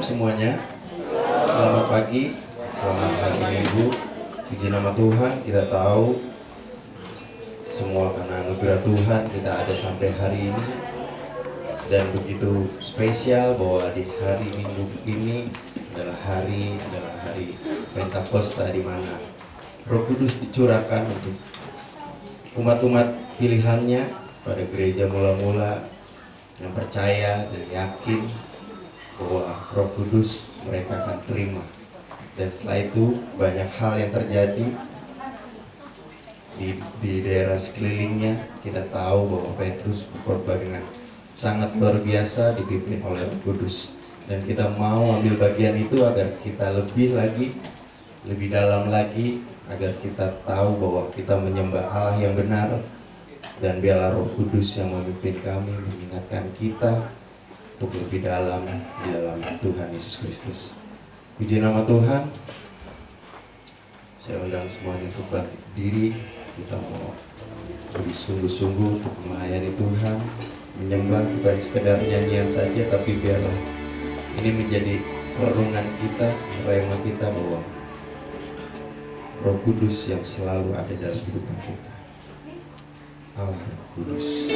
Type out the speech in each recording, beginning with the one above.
Shalom semuanya. Selamat pagi, selamat hari Minggu. Puji nama Tuhan, kita tahu semua karena anugerah Tuhan kita ada sampai hari ini. Dan begitu spesial bahwa di hari Minggu ini adalah hari Pentakosta, di mana Roh Kudus dicurahkan untuk umat-umat pilihannya pada gereja mula-mula yang percaya dan yakin bahwa Roh Kudus mereka akan terima. Dan setelah itu banyak hal yang terjadi di daerah sekelilingnya. Kita tahu bahwa Petrus berkhotbah dengan sangat luar biasa dipimpin oleh Roh Kudus. Dan kita mau ambil bagian itu agar kita lebih dalam lagi, agar kita tahu bahwa kita menyembah Allah yang benar. Dan biarlah Roh Kudus yang memimpin kami, mengingatkan kita untuk lebih dalam di dalam Tuhan Yesus Kristus. Puji nama Tuhan. Saya undang semuanya untuk bangkit diri. Kita mau lebih sungguh-sungguh untuk melayani Tuhan, menyembah bukan sekedar nyanyian saja, tapi biarlah ini menjadi renungan kita, rema kita bahwa Roh Kudus yang selalu ada dalam kehidupan kita. Allah Roh Kudus.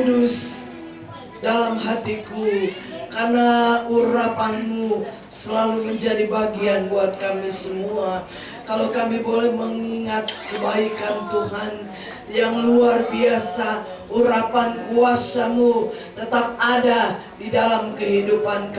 Kudus dalam hatiku, karena urapan-Mu selalu menjadi bagian buat kami semua. Kalau kami boleh mengingat kebaikan Tuhan yang luar biasa, urapan kuasa-Mu tetap ada di dalam kehidupan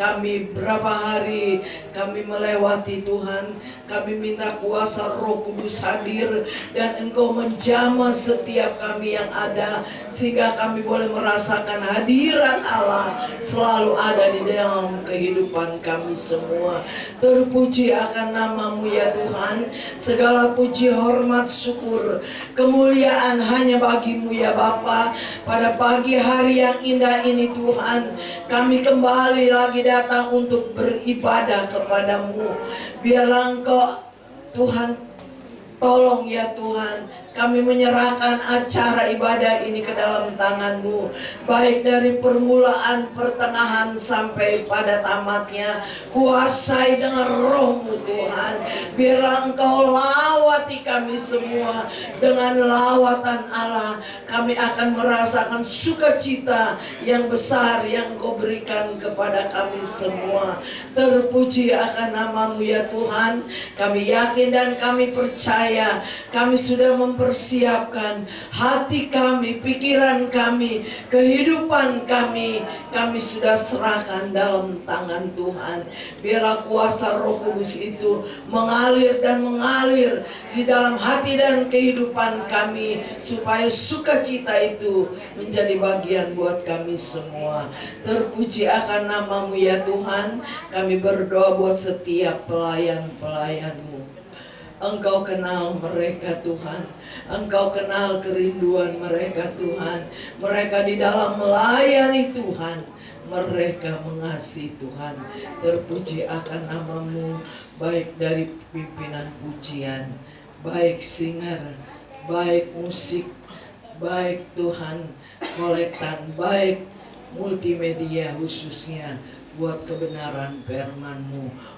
kami berapa hari kami melewati Tuhan, kami minta kuasa Roh Kudus hadir dan Engkau menjamah setiap kami yang ada, sehingga kami boleh merasakan hadirat Allah selalu ada di dalam kehidupan kami semua. Terpuji akan nama-Mu ya Tuhan. Segala puji, hormat, syukur, kemuliaan hanya bagi-Mu ya Bapa. Pada pagi hari yang indah ini Tuhan, kami kembali lagi datang untuk beribadah kepadamu. Biarlah Engkau Tuhan tolong ya Tuhan, kami menyerahkan acara ibadah ini ke dalam tangan-Mu, baik dari permulaan, pertengahan sampai pada tamatnya. Kuasai dengan Roh-Mu Tuhan. Biarlah Engkau lawati kami semua. Dengan lawatan Allah kami akan merasakan sukacita yang besar yang Engkau berikan kepada kami semua. Terpuji akan nama-Mu ya Tuhan. Kami yakin dan kami percaya, kami sudah mempersiapkan hati kami, pikiran kami, kehidupan kami sudah serahkan dalam tangan Tuhan. Biarlah kuasa Roh Kudus itu mengalir dan mengalir di dalam hati dan kehidupan kami, supaya sukacita itu menjadi bagian buat kami semua. Terpuji akan nama-Mu ya Tuhan. Kami berdoa buat setiap pelayan-pelayan-Mu. Engkau kenal mereka Tuhan. Engkau kenal kerinduan mereka Tuhan. Mereka di dalam melayani Tuhan, mereka mengasihi Tuhan. Terpuji akan nama-Mu, baik dari pimpinan pujian, baik singer, baik musik, baik Tuhan kolektan, baik multimedia, khususnya buat kebenaran firman-Mu.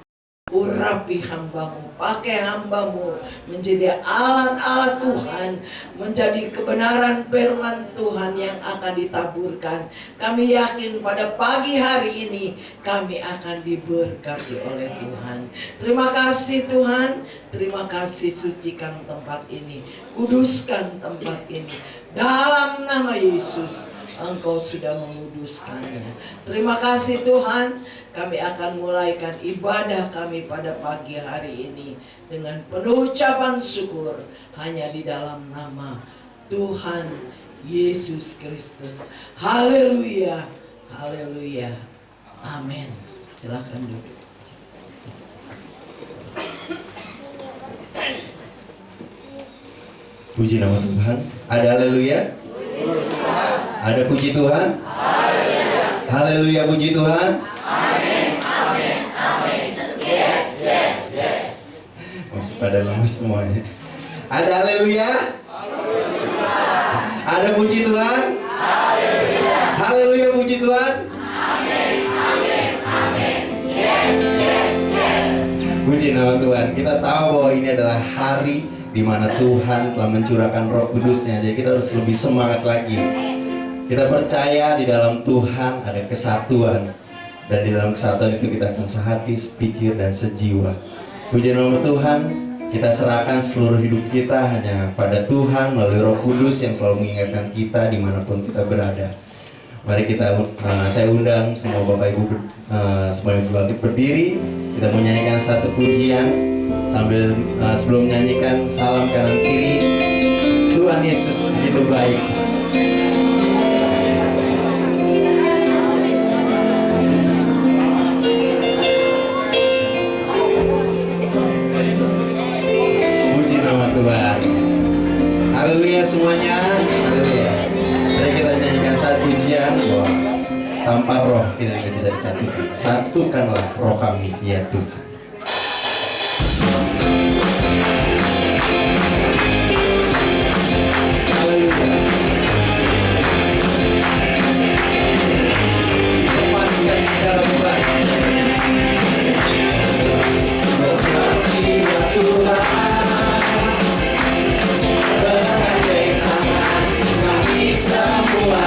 Urapi hamba-Mu, pakai hamba-Mu menjadi alat-alat Tuhan, menjadi kebenaran firman Tuhan yang akan ditaburkan. Kami yakin pada pagi hari ini kami akan diberkati oleh Tuhan. Terima kasih Tuhan, terima kasih, sucikan tempat ini, kuduskan tempat ini. Dalam nama Yesus, Engkau sudah menguduskannya. Terima kasih Tuhan. Kami akan mulaikan ibadah kami pada pagi hari ini dengan penuh ucapan syukur hanya di dalam nama Tuhan Yesus Kristus. Haleluya, haleluya, amin. Silakan duduk. Puji nama Tuhan. Ada haleluya? Ada puji Tuhan? Haleluya, puji Tuhan. Amin, amin, amin. Yes, yes, yes. Masih pada lemes semuanya. Ada haleluya? Ada puji Tuhan? Haleluya, puji Tuhan. Amin, amin, amin. Yes, yes, yes. Puji nama Tuhan. Kita tahu bahwa ini adalah hari di mana Tuhan telah mencurahkan Roh Kudus-Nya. Jadi kita harus lebih semangat lagi. Kita percaya di dalam Tuhan ada kesatuan, dan di dalam kesatuan itu kita akan sehati, sepikir, dan sejiwa. Puji nama Tuhan. Kita serahkan seluruh hidup kita hanya pada Tuhan melalui Roh Kudus yang selalu mengingatkan kita dimanapun kita berada. Mari kita, saya undang semua Bapak Ibu semuanya bangkit berdiri. Kita menyanyikan satu pujian sambil sebelum menyanyikan salam kanan kiri. Tuhan Yesus begitu baik. Puji nama Tuhan. Haleluya semuanya. Haleluya. Mari kita nyanyikan satu pujian bahwa tanpa roh kita tidak bisa disatukan. Satukanlah roh kami ya Tuhan. Lepaskan segala beban. Berkati ya Tuhan, bergandeng tangan kami semua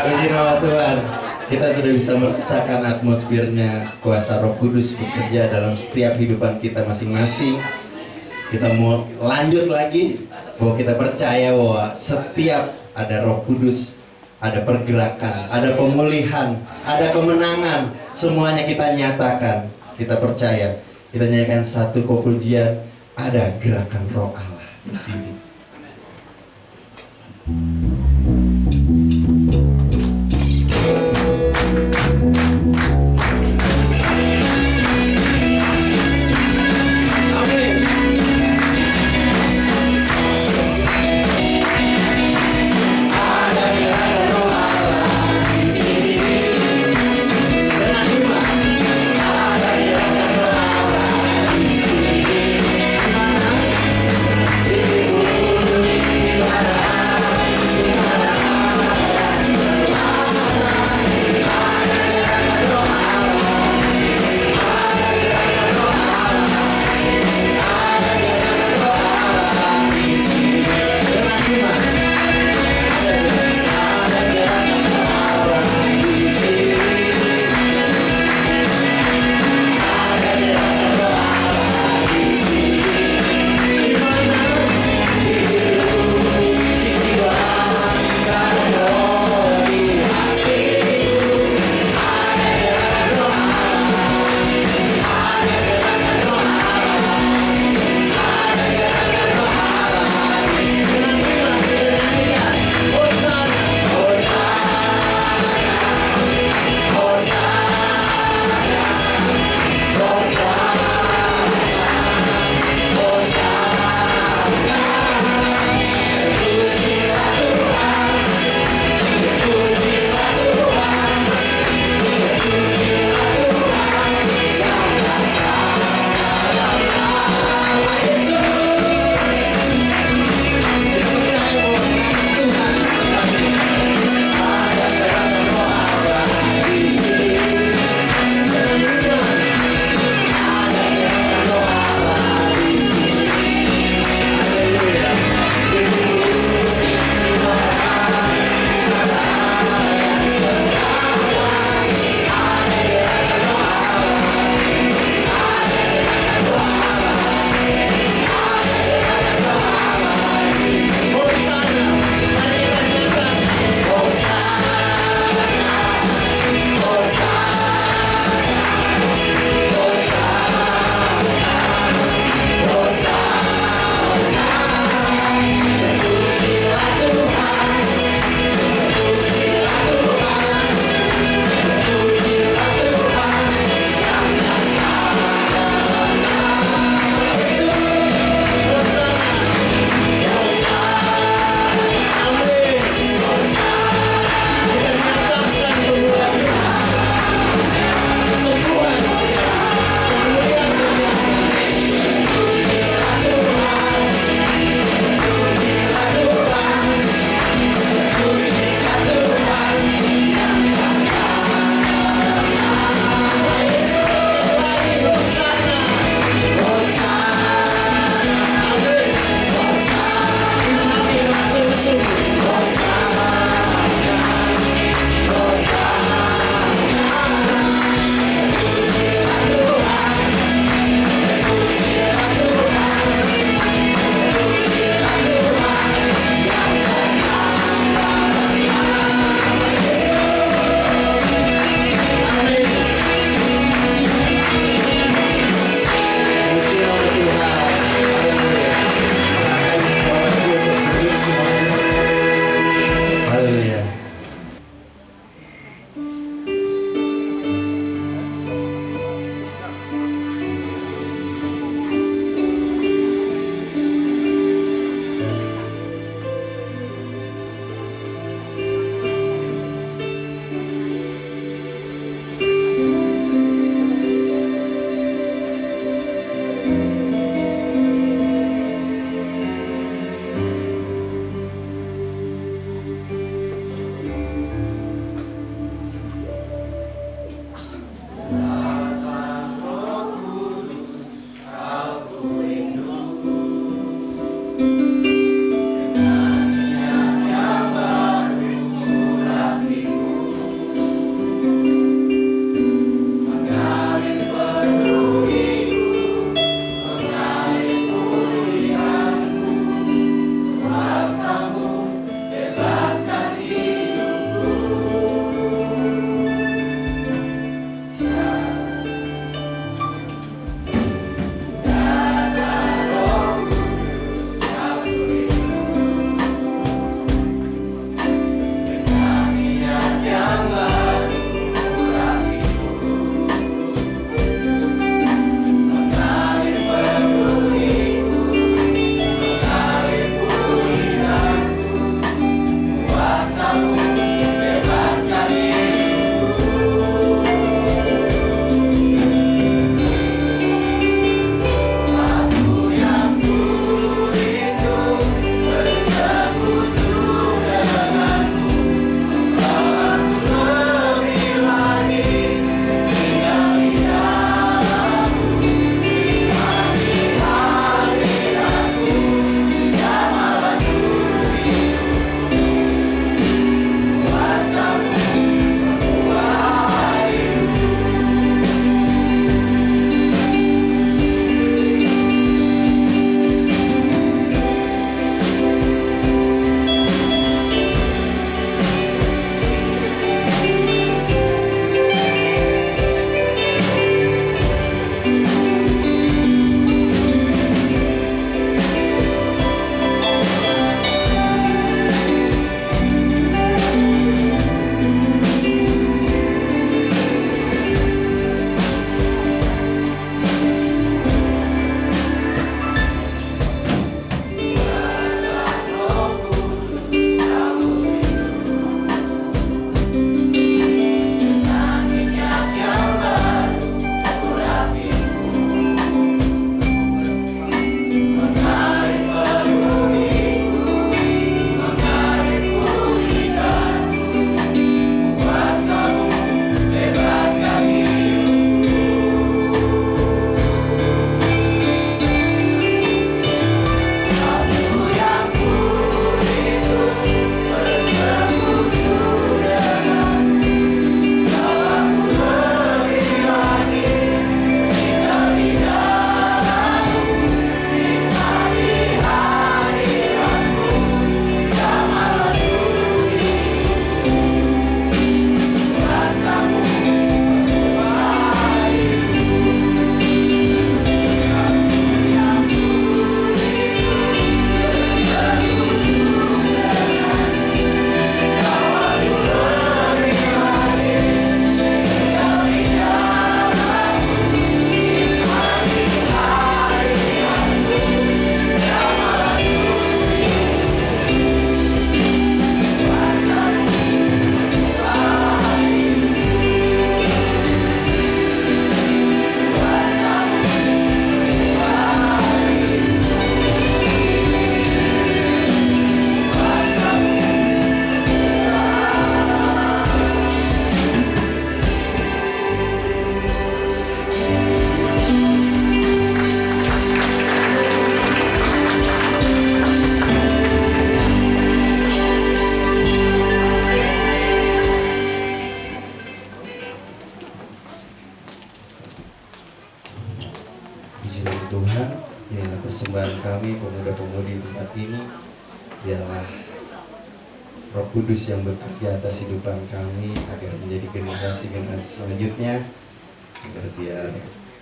Puji nama Tuhan. Kita sudah bisa merasakan atmosfernya kuasa Roh Kudus bekerja dalam setiap kehidupan kita masing-masing. Kita mau lanjut lagi bahwa kita percaya bahwa setiap ada Roh Kudus, ada pergerakan, ada pemulihan, ada kemenangan, semuanya kita nyatakan. Kita percaya. Kita nyanyikan satu pujian, ada gerakan Roh Allah di sini. Di persembahan kami pemuda-pemudi tempat ini. Biarlah Roh Kudus yang bekerja atas kehidupan kami agar menjadi generasi-generasi selanjutnya, agar biar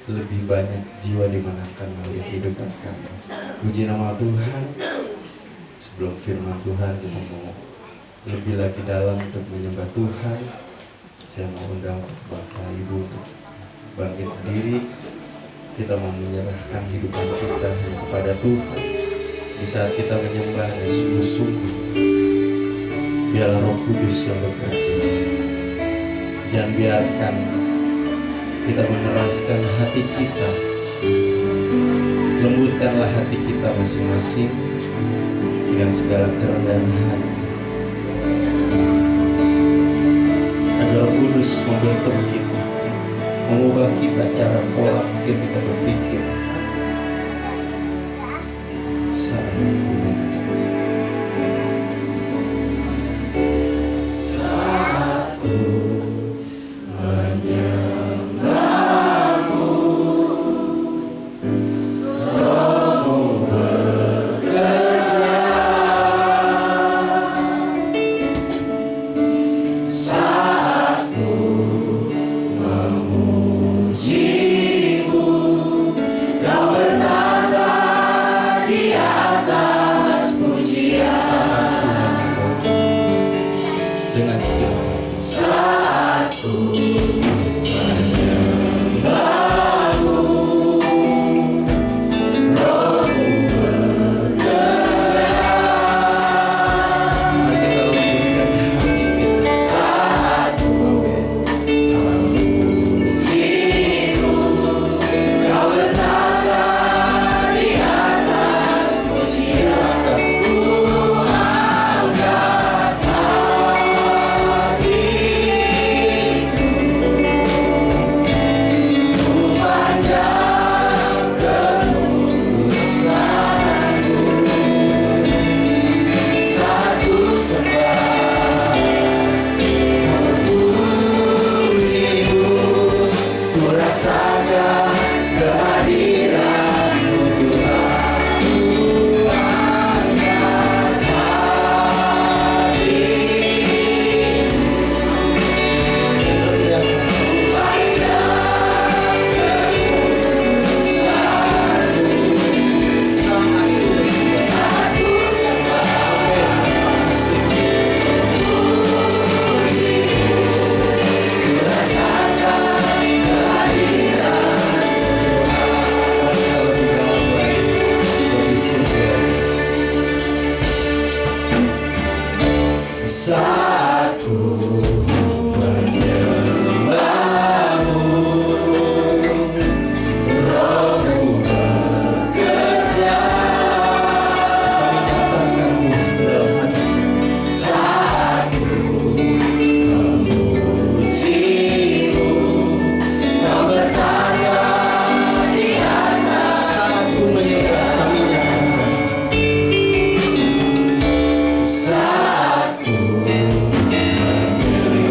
lebih banyak jiwa dimenangkan melalui kehidupan kami. Puji nama Tuhan. Sebelum firman Tuhan kita mau lebih lagi dalam untuk menyembah Tuhan, saya mau undang Bapak Ibu untuk bangkit berdiri. Kita mau menyerahkan kehidupan kita hanya kepada Tuhan. Di saat kita menyembah dan sungguh-sungguh, biarlah Roh Kudus yang bekerja. Jangan biarkan kita mengeraskan hati kita. Lembutkanlah hati kita masing-masing dengan segala kerendahan hati, agar Roh Kudus membentuk kita, mengubah kita cara pola pikir kita berpikir. Saat ku menyembahmu, Rohmu bekerja. Kami nyatakan Tuhan dalam hati. Saat ku memujimu, Kau bertanda di atas. Saat ku menyembah, kami nyatakan. Saat ku menyembah,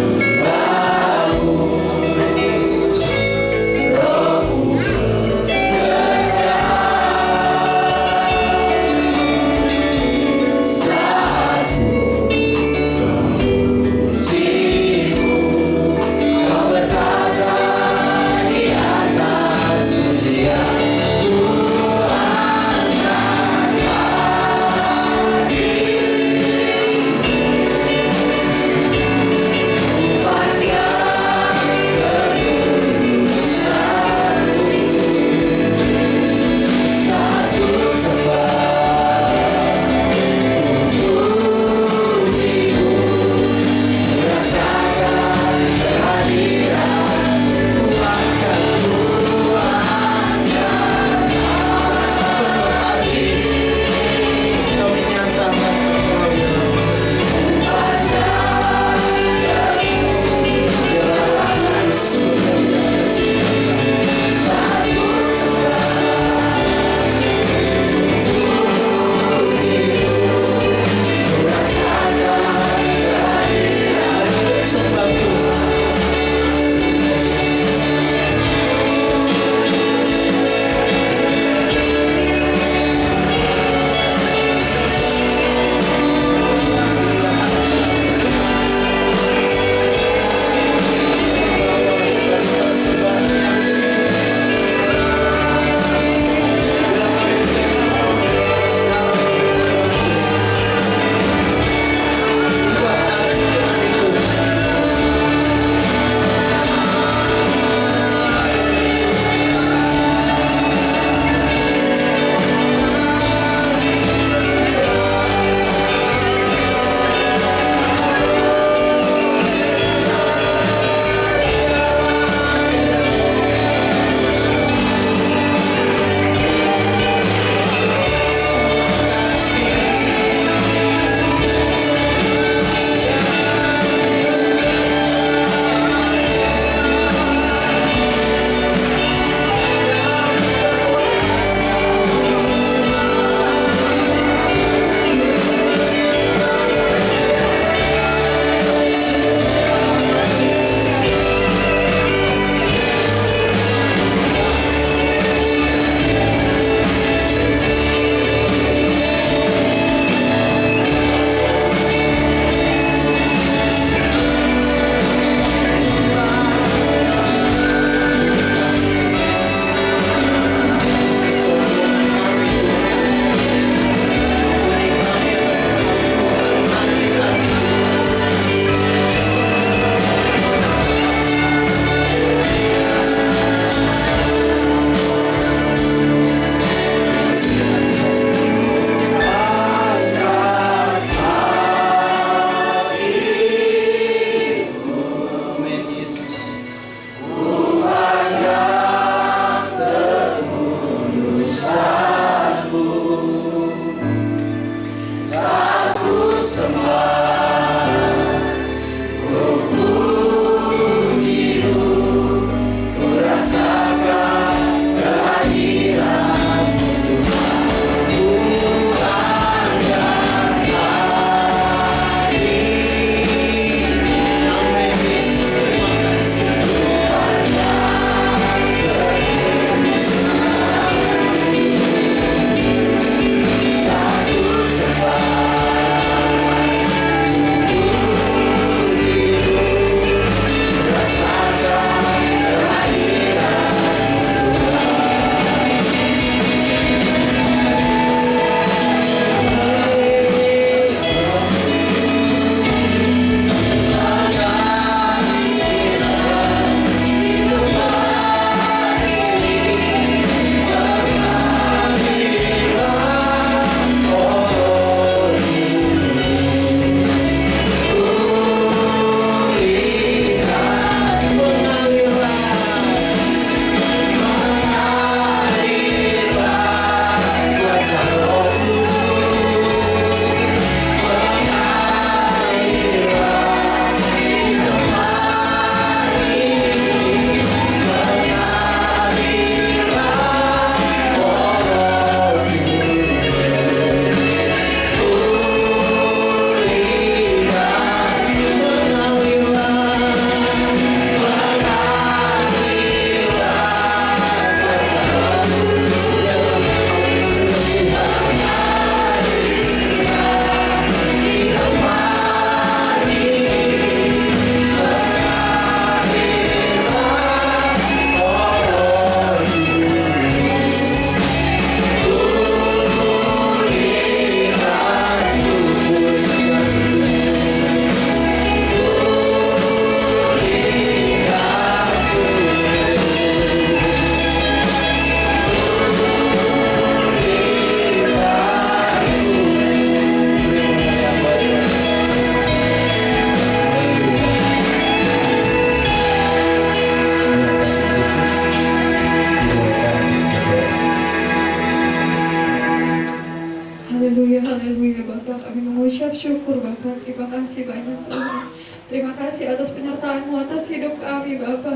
Terima kasih atas penyertaan-Mu atas hidup kami Bapa.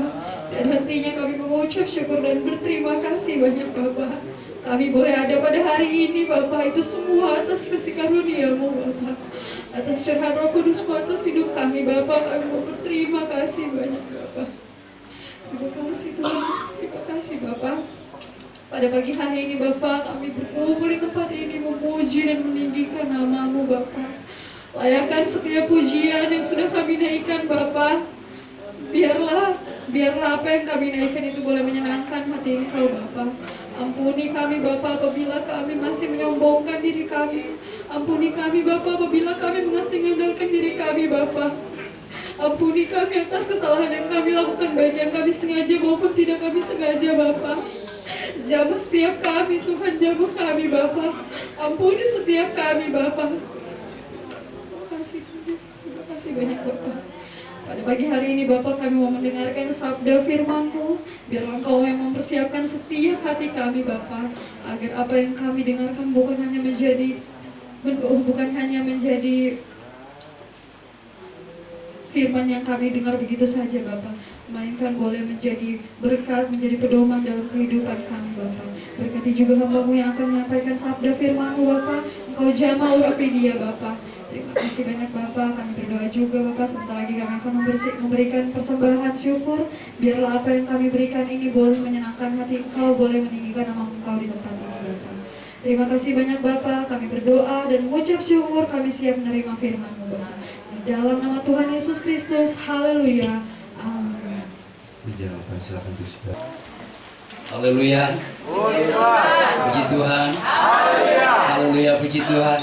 Dan hentinya kami mengucap syukur dan berterima kasih banyak Bapa. Kami boleh ada pada hari ini Bapa, itu semua atas kasih karunia-Mu Bapa. Atas curahan Roh Kudus-Mu atas hidup kami Bapa, kami mau berterima kasih banyak Bapa. Terima kasih Tuhan Yesus, terima kasih Bapa. Pada pagi hari ini Bapa, kami berkumpul di tempat ini memuji dan meninggikan nama-Mu Bapa. Layakkan setiap pujian yang sudah kami naikkan Bapa. Biarlah apa yang kami naikkan itu boleh menyenangkan hati Engkau Bapa. Ampuni kami Bapa apabila kami masih menyombongkan diri kami. Ampuni kami Bapa apabila kami masih mengandalkan diri kami Bapa. Ampuni kami atas kesalahan yang kami lakukan, baik yang kami sengaja maupun tidak kami sengaja Bapa. Jamah setiap kami Tuhan, jamah kami Bapa. Ampuni setiap kami Bapa. Terima kasih Tuhan Yesus, terima kasih banyak Bapa. Pada pagi hari ini Bapa, kami mau mendengarkan sabda firman-Mu. Biarlah Engkau yang mempersiapkan setiap hati kami Bapa, agar apa yang kami dengarkan bukan hanya menjadi firman yang kami dengar begitu saja Bapa, melainkan boleh menjadi berkat, menjadi pedoman dalam kehidupan kami Bapa. Berkati juga hamba-Mu yang akan menyampaikan sabda firman-Mu Bapa. Engkau jamah urapi dia Bapa. Terima kasih banyak Bapa. Kami berdoa juga Bapa, sebentar lagi kami akan memberikan persembahan syukur. Biarlah apa yang kami berikan ini boleh menyenangkan hati Engkau, boleh meninggikan nama Engkau di tempat ini Bapa. Terima kasih banyak Bapa. Kami berdoa dan mengucap syukur, kami siap menerima firman-Mu Bapa. Dalam nama Tuhan Yesus Kristus, haleluya, amin. Puji nama Tuhan, silakan bersiap. Haleluya, puji Tuhan, haleluya, puji Tuhan.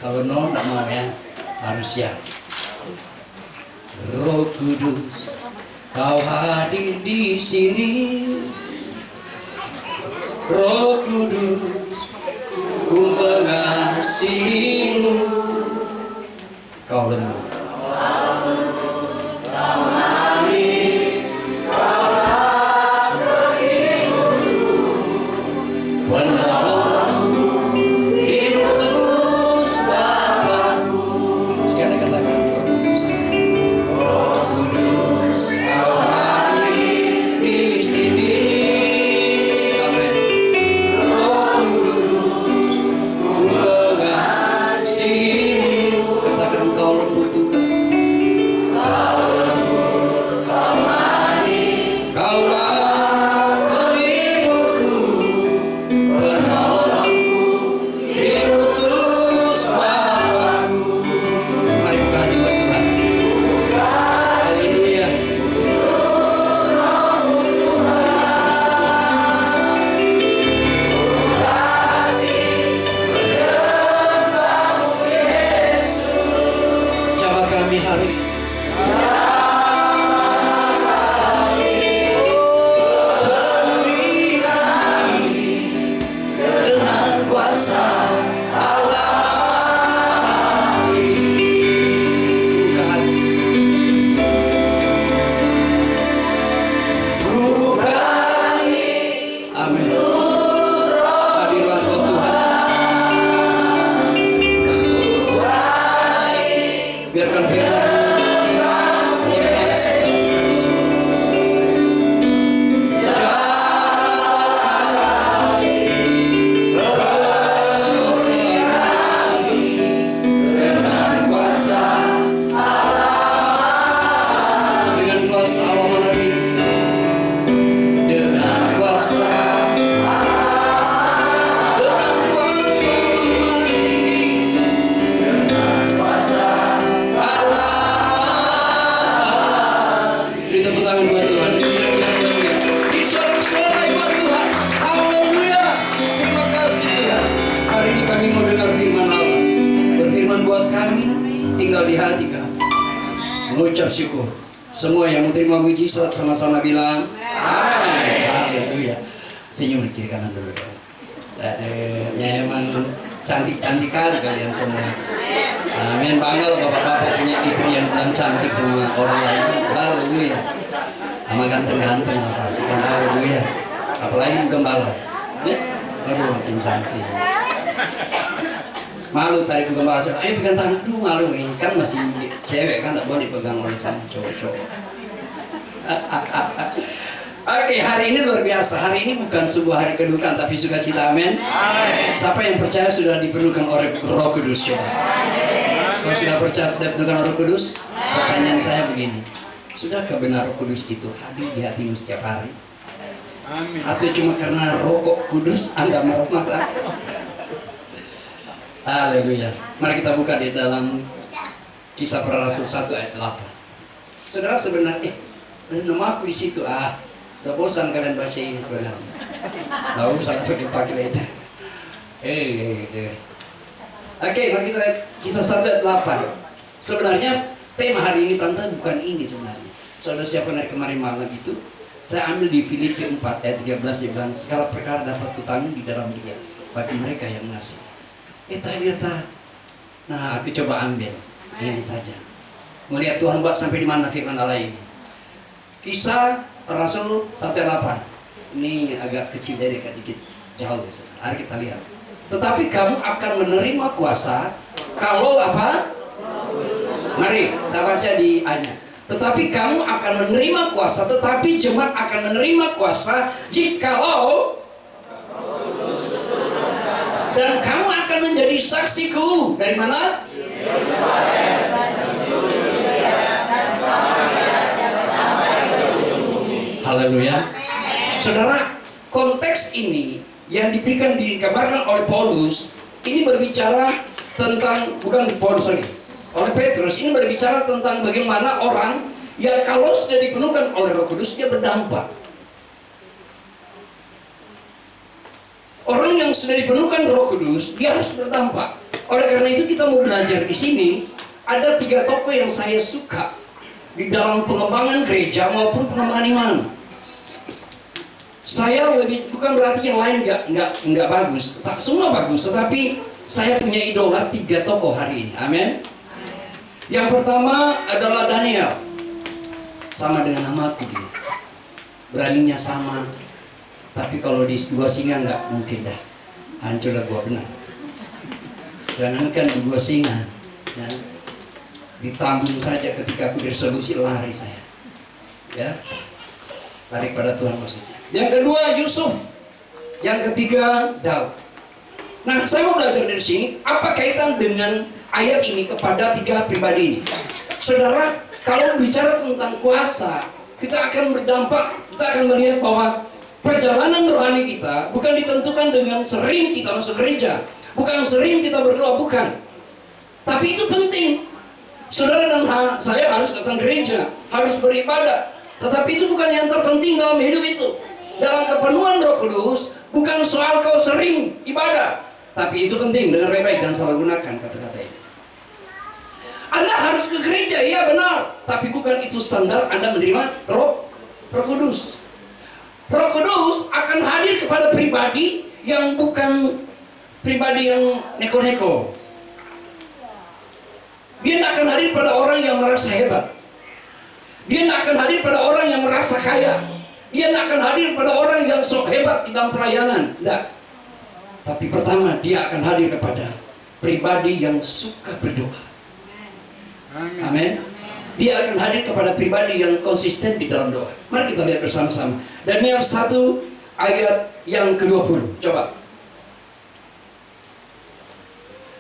Kalau no, tak mau ya, harus ya. Roh Kudus, Kau hadir di sini. Roh Kudus, ku mengasihimu. Kau lembut, penolongku, diutus Bapakku. Sekarang katakan Roh Kudus. Roh Kudus, Kau hadir di sini. Amin. Roh Kudus, ku mengasihimu. Katakan Kau lembut Tuhan. Kau lembut, Kau manis, Kaulah pelindungku, penolongku, diutus Bapakku. Mari buka hati buat Tuhan. Haleluya. Coba kami hari dengan kuasa Allah hati. Buka hati. Buka hati. Amin. Hadirlah Kau Tuhan. Biarkan firman boleh masuk ke hati semua. Dengan kuasa Allah Mahati, dengan kuasa Allah Mahati, beri tepuk tangan buat Tuhan. Disorak-sorai buat Tuhan. Haleluya. Terima kasih Tuhan. Hari ini kami mau dengar firman Allah. Berfirman buat kami, tinggal di hati kami. Mengucap syukur. Semua yang menerima mujizat sama-sama bilang amin. Haleluya. Senyum kiri kanan dulu. Ya emang cantik-cantik kali kalian semua. Amin. Bangga loh bapak-bapak punya istri yang cantik semua orang lain. Haleluya. Sama ganteng-ganteng lah pasti kan. Haleluya. Apalagi gembala. Ya. Aduh makin cantik. Malu tarik bukan bahasa, ayo pegang tangan, aduh malu nih, kan masih cewek kan tak boleh pegang oleh sama cowok-cowok. Oke, hari ini luar biasa. Hari ini bukan sebuah hari kedukaan tapi sukacita, amin. Siapa yang percaya sudah dipenuhkan oleh Roh Kudus, coba? Kalau sudah percaya sudah dipenuhkan oleh Roh Kudus, pertanyaan saya begini, sudahkah benar Roh Kudus itu hadir di hatimu setiap hari? Atau cuma karena rokok kudus Anda marah-marah? Haleluya. Mari kita buka di dalam Kisah Para Rasul 1 ayat 8. Saudara sebenarnya, nama aku di situ. Udah bosan kalian baca ini sebenarnya. Nggak usah pakai itu. Oke, mari kita lihat Kisah 1 ayat 8. Sebenarnya tema hari ini tante bukan ini sebenarnya. Saudara siapa naik kemarin malam itu? Saya ambil di Filipi 4 ayat 13 dia bilang, segala perkara dapat kutanggung di dalam Dia bagi mereka yang mengasihi. Ternyata, nah aku coba ambil ini saja. Melihat Tuhan buat sampai di mana firman Allah ini. Kisah Para Rasul 1 ayat 8. Ini agak kecil dari dikit jauh. Mari kita lihat. Tetapi kamu akan menerima kuasa kalau apa? Mari saya baca di ayatnya. Tetapi kamu akan menerima kuasa, tetapi jemaat akan menerima kuasa jikalau dan kamu akan menjadi saksiku dari mana? Haleluya. Saudara, konteks ini yang diberikan digambarkan oleh Paulus ini berbicara tentang bukan Paulus lagi. Oleh Petrus ini berbicara tentang bagaimana orang yang kalau sudah dipenuhkan oleh Roh Kudus dia berdampak. Orang yang sudah dipenuhkan Roh Kudus dia harus berdampak. Oleh karena itu kita mau belajar di sini ada 3 tokoh yang saya suka di dalam pengembangan gereja maupun pengembangan iman. Saya lebih bukan berarti yang lain nggak bagus, semua bagus, tetapi saya punya idola 3 tokoh hari ini. Amin. Yang pertama adalah Daniel. Sama dengan namaku dia. Beraninya sama. Tapi kalau di 2 singa nggak mungkin dah. Hancurlah gua benar. Jangankan di 2 singa. Ya. Ditambung saja ketika aku resolusi lari saya. Ya. Lari pada Tuhan maksudnya. Yang kedua Yusuf. Yang ketiga Daud. Nah, saya mau belajar dari sini apa kaitan dengan ayat ini kepada 3 pribadi ini. Saudara, kalau bicara tentang kuasa, kita akan berdampak, kita akan melihat bahwa perjalanan rohani kita bukan ditentukan dengan sering kita masuk gereja, bukan sering kita berdoa, bukan. Tapi itu penting. Saudara dan saya harus datang gereja, harus beribadah. Tetapi itu bukan yang terpenting dalam hidup itu. Dalam kepenuhan Roh Kudus, bukan soal kau sering ibadah. Tapi itu penting, dengar baik-baik dan salah gunakan kata-kata ini. Anda harus ke gereja, iya benar. Tapi bukan itu standar Anda menerima Roh Kudus. Roh Kudus akan hadir kepada pribadi yang bukan pribadi yang neko-neko. Dia tidak akan hadir pada orang yang merasa hebat. Dia tidak akan hadir pada orang yang merasa kaya. Dia tidak akan hadir pada orang yang sok hebat di dalam pelayanan. Tidak. Tapi pertama dia akan hadir kepada pribadi yang suka berdoa. Amin. Dia akan hadir kepada pribadi yang konsisten di dalam doa. Mari kita lihat bersama-sama. Daniel 1 ayat yang ke-20. Coba.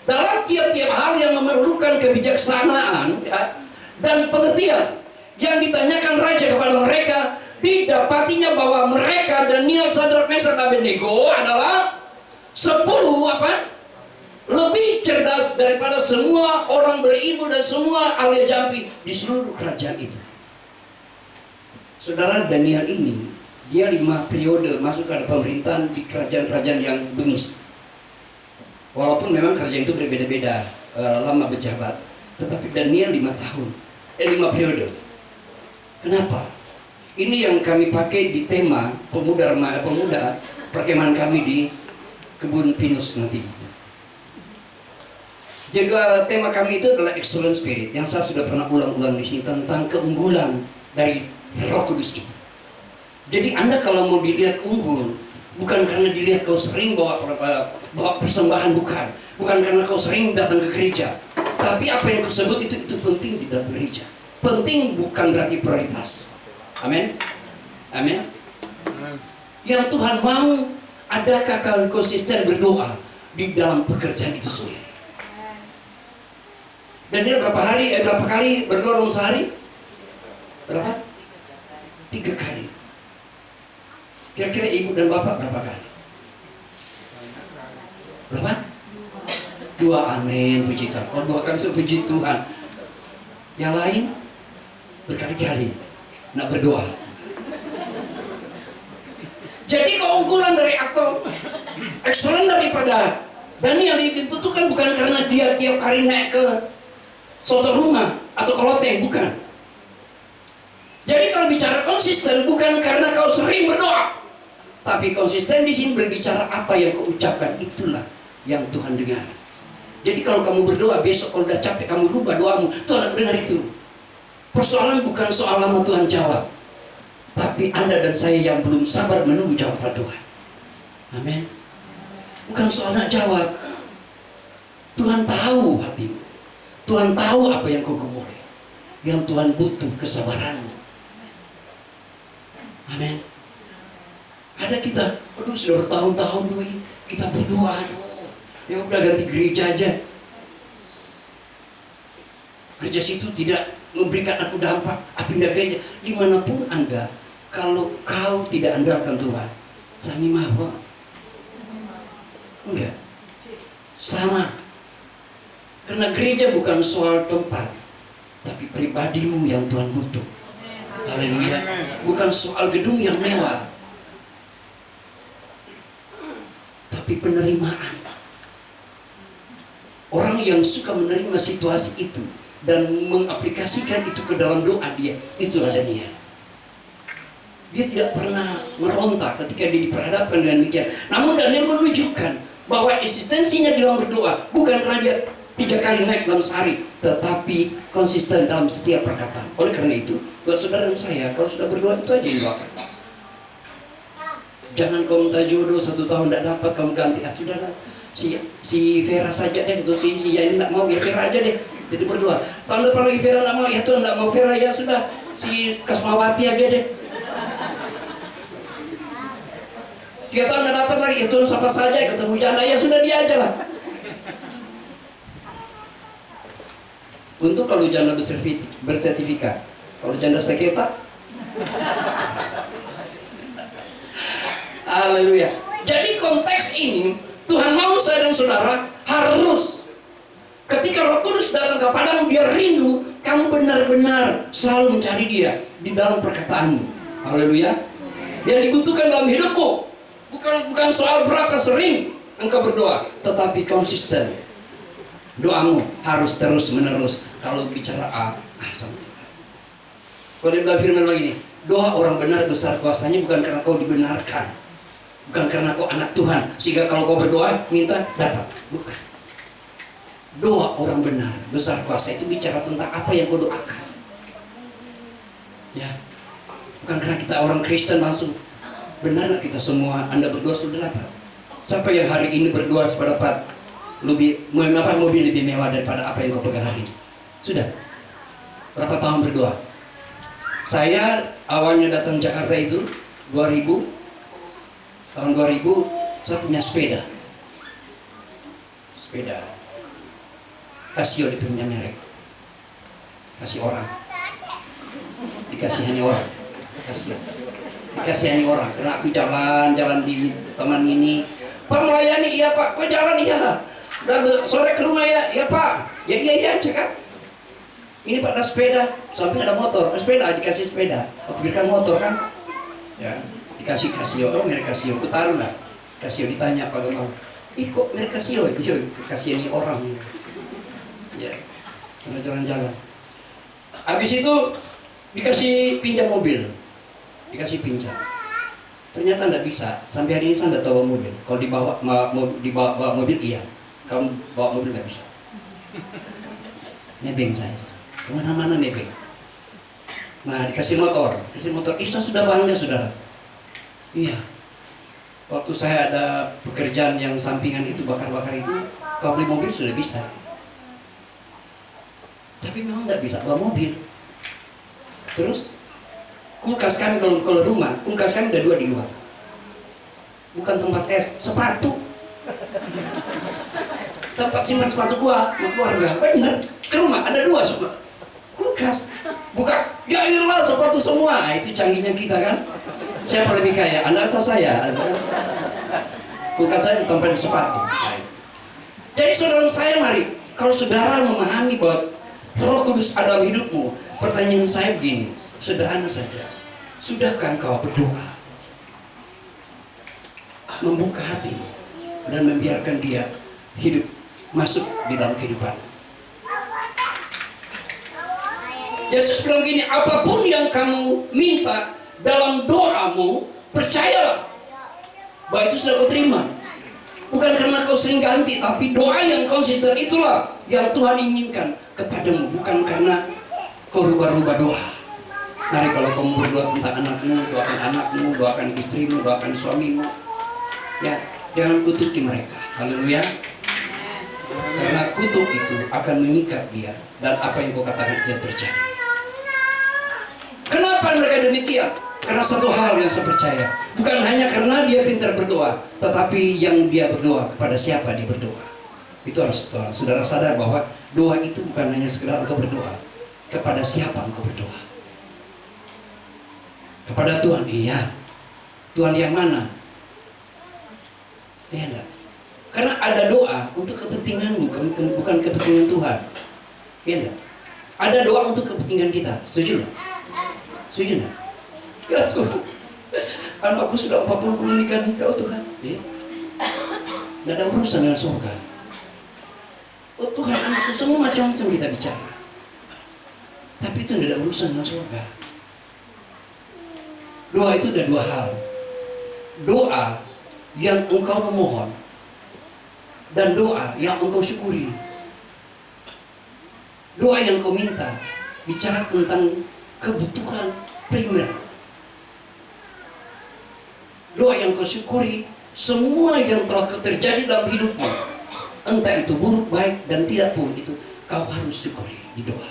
Dalam tiap-tiap hal yang memerlukan kebijaksanaan ya, dan pengertian yang ditanyakan raja kepada mereka, didapatinya bahwa mereka Daniel, Sadrak, Mesak, dan Abednego adalah 10 lebih cerdas daripada semua orang berilmu dan semua ahli jampi di seluruh kerajaan itu. Saudara, Daniel ini dia 5 periode masuk ke pemerintahan di kerajaan-kerajaan yang bengis. Walaupun memang kerajaan itu berbeda-beda lama berjabat, tetapi Daniel 5 tahun, 5 periode. Kenapa? Ini yang kami pakai di tema pemuda perkemahan kami di Kebun Pinus nanti. Jadi tema kami itu adalah excellent spirit yang saya sudah pernah ulang-ulang di sini tentang keunggulan dari Roh Kudus itu. Jadi Anda kalau mau dilihat unggul, Bukan karena dilihat kau sering bawa persembahan, bukan karena kau sering datang ke gereja. Tapi apa yang kau sebut itu penting di dalam gereja. Penting bukan berarti prioritas. Amin. Amin. Yang Tuhan mau, adakah kalian konsisten berdoa di dalam pekerjaan itu sendiri? Dan dia berapa kali berdoa dalam sehari? Berapa? 3 kali. Kira-kira ibu dan bapak berapa kali? Berapa? 2, amin, puji Tuhan. Oh, 2 kali puji Tuhan. Yang lain berkali-kali nak berdoa. Jadi keunggulan dari atau excellent daripada Daniel ditentukan bukan karena dia tiap hari naik ke soto rumah atau ke loteng, bukan. Jadi kalau bicara konsisten bukan karena kau sering berdoa, tapi konsisten di sini berbicara apa yang kau ucapkan, itulah yang Tuhan dengar. Jadi kalau kamu berdoa besok kalau udah capek kamu rubah doamu, Tuhan akan dengar itu. Persoalan bukan soal lama Tuhan jawab, tapi Anda dan saya yang belum sabar menunggu jawaban Tuhan. Amin. Bukan soal nak jawab. Tuhan tahu hatimu. Tuhan tahu apa yang kau gumuli. Yang Tuhan butuh kesabaranmu. Amin. Ada kita, aduh sudah bertahun-tahun kita berdoa, aduh, ya udah ganti gereja aja. Gereja situ tidak memberikan aku dampak, pindah gereja. Dimanapun Anda, kalau kau tidak andalkan Tuhan, sami mahwa, enggak, sama. Karena gereja bukan soal tempat, tapi pribadimu yang Tuhan butuh. Haleluya. Bukan soal gedung yang mewah, tapi penerimaan. Orang yang suka menerima situasi itu dan mengaplikasikan itu ke dalam doa dia, itulah Daniel. Dia tidak pernah meronta ketika dia diperhadapkan dengan demikian. Namun Daniel menunjukkan bahwa eksistensinya dalam berdoa bukan karena dia 3 kali naik dalam sehari, tetapi konsisten dalam setiap perkataan. Oleh karena itu, buat saudara dan saya, kalau sudah berdoa itu aja yang doakan. Jangan kau minta jodoh 1 tahun tidak dapat, kamu ganti. Sudahlah, si Vera saja deh, atau si ini tidak mau, ya Vera aja deh. Jadi berdoa. Tahun depan lagi Vera tidak mau, ya Tuhan tidak mau Vera, ya sudah, si Kasmawati aja deh. 3 tahun tidak dapat lagi, ya Tuhan siapa saja, ketemu janda, ya sudah dia aja lah. Untuk kalau janda bersertifikat, kalau janda seketa, haleluya. Jadi konteks ini Tuhan mau saya dan saudara harus ketika Roh Kudus datang kepadamu, dia rindu kamu benar-benar selalu mencari dia di dalam perkataanmu. Haleluya. Yang dibutuhkan dalam hidupmu bukan soal berapa sering engkau berdoa, tetapi konsisten. Doamu harus terus menerus. Kalau bicara A, sama Tuhan. Kalau dia bilang firman begini, doa orang benar besar kuasanya bukan karena kau dibenarkan, bukan karena kau anak Tuhan sehingga kalau kau berdoa minta dapat, bukan. Doa orang benar besar kuasa itu bicara tentang apa yang kau doakan, ya. Bukan karena kita orang Kristen langsung benar kita semua Anda berdoa sudah dapat. Siapa yang hari ini berdoa supaya dapat mobil lebih mewah daripada apa yang kau pegang hari ini? Sudah berapa tahun berdoa? Saya awalnya datang Jakarta itu 2000, tahun 2000 saya punya sepeda Casio, punya merek, kasih orang, dikasihani orang, dikasihani orang. Karena aku jalan di teman ini, Pak melayani, iya Pak, kok jalan, iya. Dan sore ke rumah ya, iya Pak, ya iya cakap. Ini Pak ada sepeda, samping ada motor, sepeda dikasih sepeda, aku berikan motor kan, ya dikasih Casio, oh merek Casio, aku taruh lah. Casio ditanya Pak Gemau, ih kok merek Casio, iya kasih ini orang, ya karena jalan-jalan. Habis itu dikasih pinjam mobil, dikasih pinjam. Ternyata nggak bisa, sampai hari ini saya nggak tahu mobil. Kalau dibawa mobil iya, kamu bawa mobil nggak bisa. Nebeng saya, kemana-mana nebeng. Nah dikasih motor, saya sudah bangga saudara. Iya, Waktu saya ada pekerjaan yang sampingan itu, bakar-bakar itu, kalau beli mobil sudah bisa. Tapi memang nggak bisa bawa mobil. Terus kulkas kami kalau rumah, kulkas kami ada 2 di luar. Bukan tempat es, sepatu. Tempat simpan sepatu gua, sama keluarga. Bener, ke rumah ada 2 semua. Kulkas. Buka, ya iyalah sepatu semua. Nah, itu canggihnya kita kan. Siapa lebih kaya? Anda atau saya? Kulkas saya tempat sepatu. Jadi saudara saya, mari, kalau saudara memahami bahwa Roh Kudus ada dalam hidupmu, pertanyaan saya begini, sederhana saja. Sudahkah engkau berdoa? Membuka hatimu dan membiarkan dia hidup masuk di dalam kehidupan. Yesus bilang gini, apapun yang kamu minta dalam doamu, percayalah bahwa itu sudah kau terima. Bukan karena kau sering ganti, tapi doa yang konsisten itulah yang Tuhan inginkan kepadamu, bukan karena kau rubah-rubah doa. Mari kalau kamu berdoa tentang anakmu, doakan anakmu, doakan istrimu, doakan suamimu. Ya, jangan kutuki mereka. Haleluya. Karena kutuk itu akan mengikat dia, dan apa yang kau katakan dia terjadi. Kenapa mereka demikian? Karena satu hal yang saya percaya, bukan hanya karena dia pintar berdoa, tetapi yang dia berdoa, kepada siapa dia berdoa. Itu harus saudara sadar bahwa doa itu bukan hanya sekedar engkau berdoa, kepada siapa engkau berdoa. Kepada Tuhan, iya. Tuhan yang mana? Iya enggak? Karena ada doa untuk kepentinganmu, bukan kepentingan Tuhan. Iya enggak? Ada doa untuk kepentingan kita. Setuju enggak? Setuju enggak? Ya Tuhan, anakku sudah 40 bulan nikah oh Tuhan. Ya. Tidak ada urusan dengan surga. Oh Tuhan, anakku semua macam-macam kita bicara. Tapi itu tidak ada urusan dengan surga. Doa itu ada 2 hal. Doa yang engkau memohon dan doa yang engkau syukuri. Doa yang kau minta bicara tentang kebutuhan primer. Doa yang kau syukuri semua yang telah terjadi dalam hidupmu, entah itu buruk, baik, dan tidak pun, itu kau harus syukuri di doa.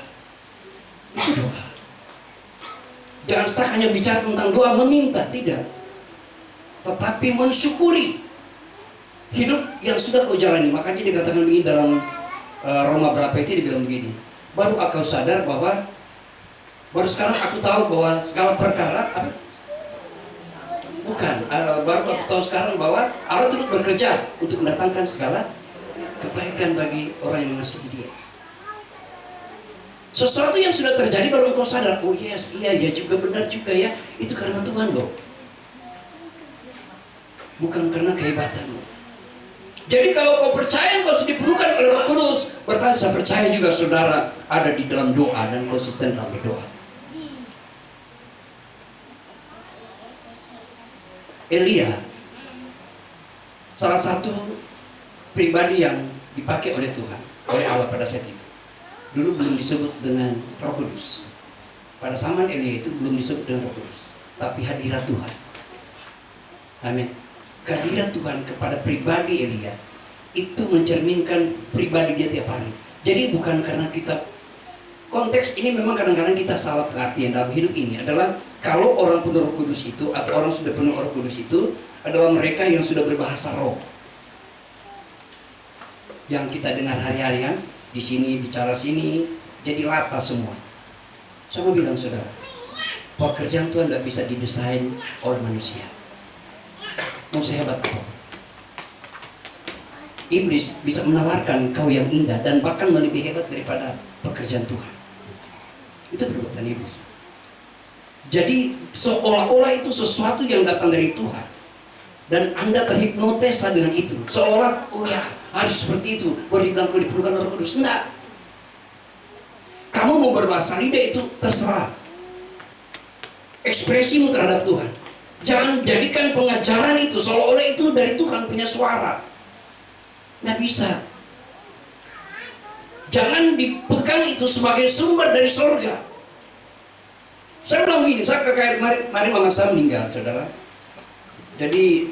Itu doa. Jangan stuck hanya bicara tentang doa meminta, tidak, tetapi mensyukuri hidup yang sudah kau jalani. Makanya dikatakan begini dalam Roma berapa itu, dibilang begini, baru aku sadar bahwa baru sekarang aku tahu bahwa segala perkara apa? Bukan, baru aku tahu sekarang bahwa Allah turut bekerja untuk mendatangkan segala kebaikan bagi orang yang mengasihi Dia. Sesuatu yang sudah terjadi baru engkau sadar, oh yes, iya ya juga, benar juga ya, itu karena Tuhan loh, bukan karena kehebatanmu. Jadi kalau kau percaya kau dipenuhkan oleh Roh Kudus, berarti saya percaya juga saudara ada di dalam doa dan konsisten dalam berdoa. Elia, salah satu pribadi yang dipakai oleh Tuhan, oleh Allah pada saat itu. Dulu belum disebut dengan Roh Kudus. Pada zaman Elia itu belum disebut dengan Roh Kudus, tapi hadirat Tuhan. Amin. Kehadiran Tuhan kepada pribadi Elia itu mencerminkan pribadi dia tiap hari. Jadi bukan karena kita, konteks ini memang kadang-kadang kita salah pengertian dalam hidup ini adalah kalau orang penuh Roh Kudus itu atau orang sudah penuh Roh Kudus itu adalah mereka yang sudah berbahasa roh. Yang kita dengar hari-harian di sini bicara sini jadi rata semua. Saya mau bilang saudara, pekerjaan Tuhan tidak bisa didesain oleh manusia. Mau sehebat apa? Iblis bisa menawarkan kau yang indah dan bahkan lebih hebat daripada pekerjaan Tuhan. Itu perbuatan iblis. Jadi seolah-olah itu sesuatu yang datang dari Tuhan dan Anda terhipnotisa dengan itu. Seolah-olah, oh ya harus seperti itu. Baru dibilang kau diperlukan Roh Kudus. Enggak. Kamu mau berbahasa lidah itu terserah. Ekspresimu terhadap Tuhan. Jangan jadikan pengajaran itu seolah-olah itu dari Tuhan punya suara. Nggak bisa. Jangan dipegang itu sebagai sumber dari surga. Saya bilang begini, saya mari mama saya meninggal, saudara. Jadi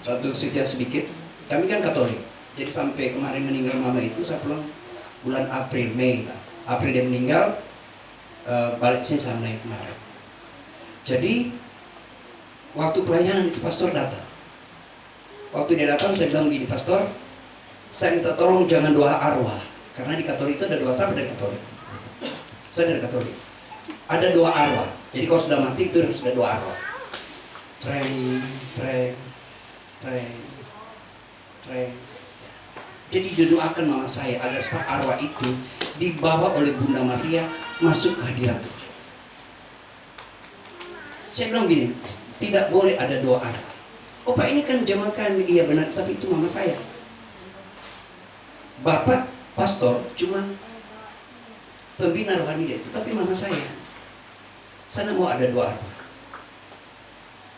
satu sekian sedikit, kami kan Katolik. Jadi sampai kemarin meninggal mama itu saya pulang bulan April, Mei. April dia meninggal, balik sini sama yang kemarin. Jadi waktu pelayanan itu pastor datang. Waktu dia datang saya bilang begini, pastor, saya minta tolong jangan doa arwah. Karena di Katolik itu ada doa, saya dari Katolik. Saya dari Katolik. Ada doa arwah. Jadi kalau sudah mati itu sudah doa arwah. Treng. Jadi didoakan mama saya agar supaya arwah itu dibawa oleh Bunda Maria masuk ke hadirat Tuhan. Saya bilang gini, tidak boleh ada doa arwah. Oh Pak, ini kan jemaat kami. Iya benar, tapi itu mama saya. Bapak pastor cuma pembina rohani dia, tetapi mama saya. Saya mau ada doa arwah.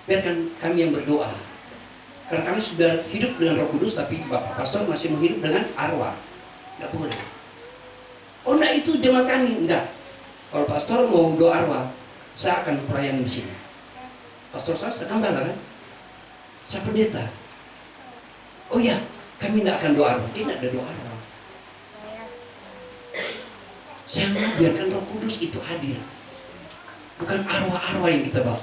Biarkan kami yang berdoa. Karena kami sudah hidup dengan Roh Kudus, tapi Bapak pastor masih mau hidup dengan arwah. Tidak boleh. Oh enggak, itu jemaat kami. Enggak. Kalau pastor mau doa arwah, saya akan pelayan di sini. Pastor saya gembala kan? Saya pendeta. Oh iya, kami tidak akan doa arwah. Tidak ada doa arwah. Saya mau biarkan Roh Kudus itu hadir. Bukan arwah-arwah yang kita bawa.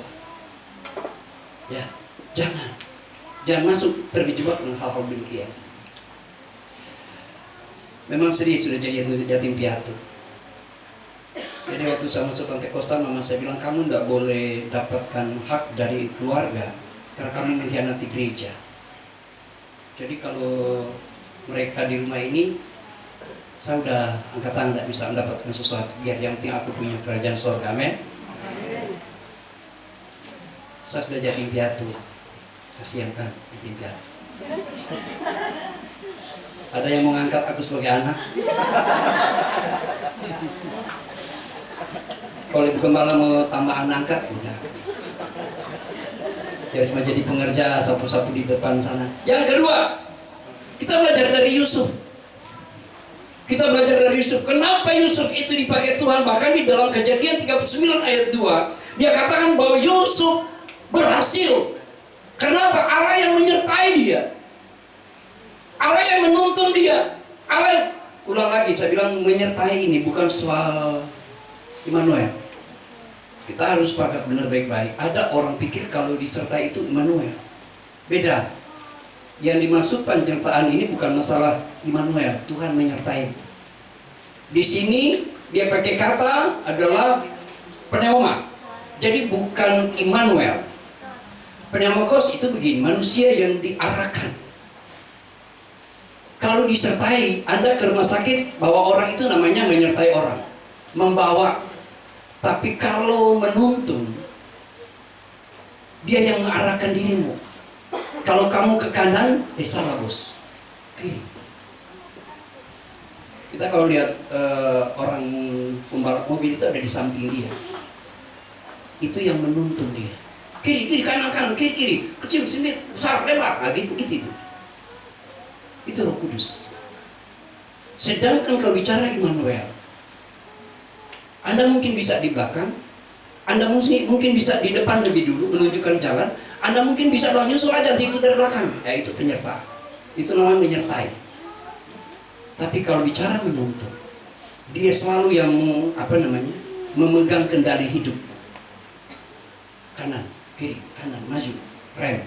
Ya, jangan masuk terjebak dengan hal-hal demikian. Memang sedih sudah jadi yatim piatu. Jadi waktu saya masuk Pentakosta, mama saya bilang kamu tidak boleh dapatkan hak dari keluarga karena kamu mengkhianati gereja. Jadi kalau mereka di rumah ini, saya udah angkat tangan tidak bisa mendapatkan sesuatu. Biar yang penting aku punya kerajaan surga, amin. Saya sudah yatim piatu. Kasihan kan yatim piatu. Ada yang mau ngangkat aku sebagai anak? Kalau ibu gembala mau tambahan angkat, udah. Dia cuma jadi pengerja sapu-sapu di depan sana. Yang kedua, kita belajar dari Yusuf. Kita belajar dari Yusuf. Kenapa Yusuf itu dipakai Tuhan? Bahkan di dalam Kejadian 39 ayat 2, dia katakan bahwa Yusuf berhasil. Kenapa? Allah yang menyertai dia. Allah yang menuntun dia. Allah, ulang lagi, saya bilang menyertai ini bukan soal Immanuel. Kita harus sepakat benar baik-baik. Ada orang pikir kalau disertai itu Immanuel. Beda. Yang dimaksud penyertaan ini bukan masalah Immanuel, Tuhan menyertai. Di sini dia pakai kata adalah pneuma. Jadi bukan Immanuel. Pneumakos itu begini, manusia yang diarahkan. Kalau disertai, Anda ke rumah sakit, bawa orang itu namanya menyertai orang, membawa. Tapi kalau menuntun, dia yang mengarahkan dirimu. Kalau kamu ke kanan, salah bos. Kiri. Kita kalau lihat orang pembalap mobil itu ada di samping dia. Itu yang menuntun dia. Kiri, kiri, kanan, kanan, kiri, kiri, kecil, sempit, besar, lebar, nah, gitu. Itu Roh Kudus. Sedangkan kalau bicara Immanuel, Anda mungkin bisa di belakang, Anda mungkin bisa di depan lebih dulu menunjukkan jalan, Anda mungkin bisa nyusul aja ikut dari belakang. Ya itu penyerta. Itu namanya menyertai. Tapi kalau bicara menuntun, dia selalu yang memegang kendali hidup. Kanan, kiri, kanan, maju, rem.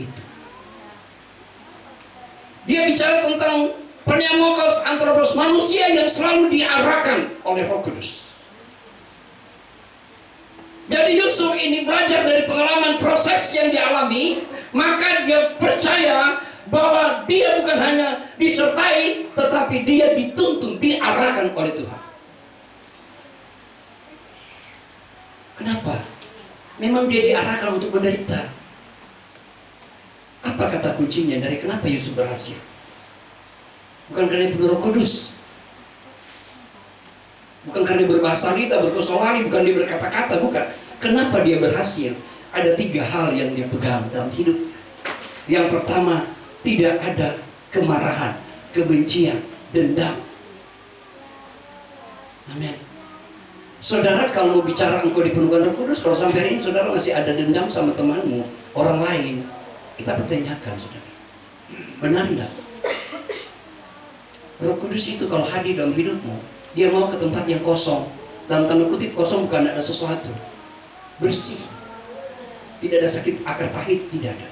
Itu. Dia bicara tentang pneumakos anthropos, manusia yang selalu diarahkan oleh Roh Kudus. Jadi Yusuf ini belajar dari pengalaman proses yang dialami, maka dia percaya bahwa dia bukan hanya disertai, tetapi dia dituntun, diarahkan oleh Tuhan. Kenapa? Memang dia diarahkan untuk menderita. Apa kata kuncinya dari kenapa Yusuf berhasil? Bukan karena penuh Roh Kudus, bukan karena berbahasa lidah, berkosolali, bukan dia berkata-kata, bukan. Kenapa dia berhasil? Ada 3 hal yang dia pegang dalam hidup. Yang pertama, tidak ada kemarahan, kebencian, dendam. Amin. Saudara kalau mau bicara engkau dipenuhkan Roh Kudus, kalau sampai hari ini saudara masih ada dendam sama temanmu, orang lain, kita pertanyakan saudara, benar enggak? Roh Kudus itu kalau hadir dalam hidupmu, dia mau ke tempat yang kosong. Dalam tanda kutip kosong bukan ada sesuatu, bersih, tidak ada sakit akar pahit, tidak ada.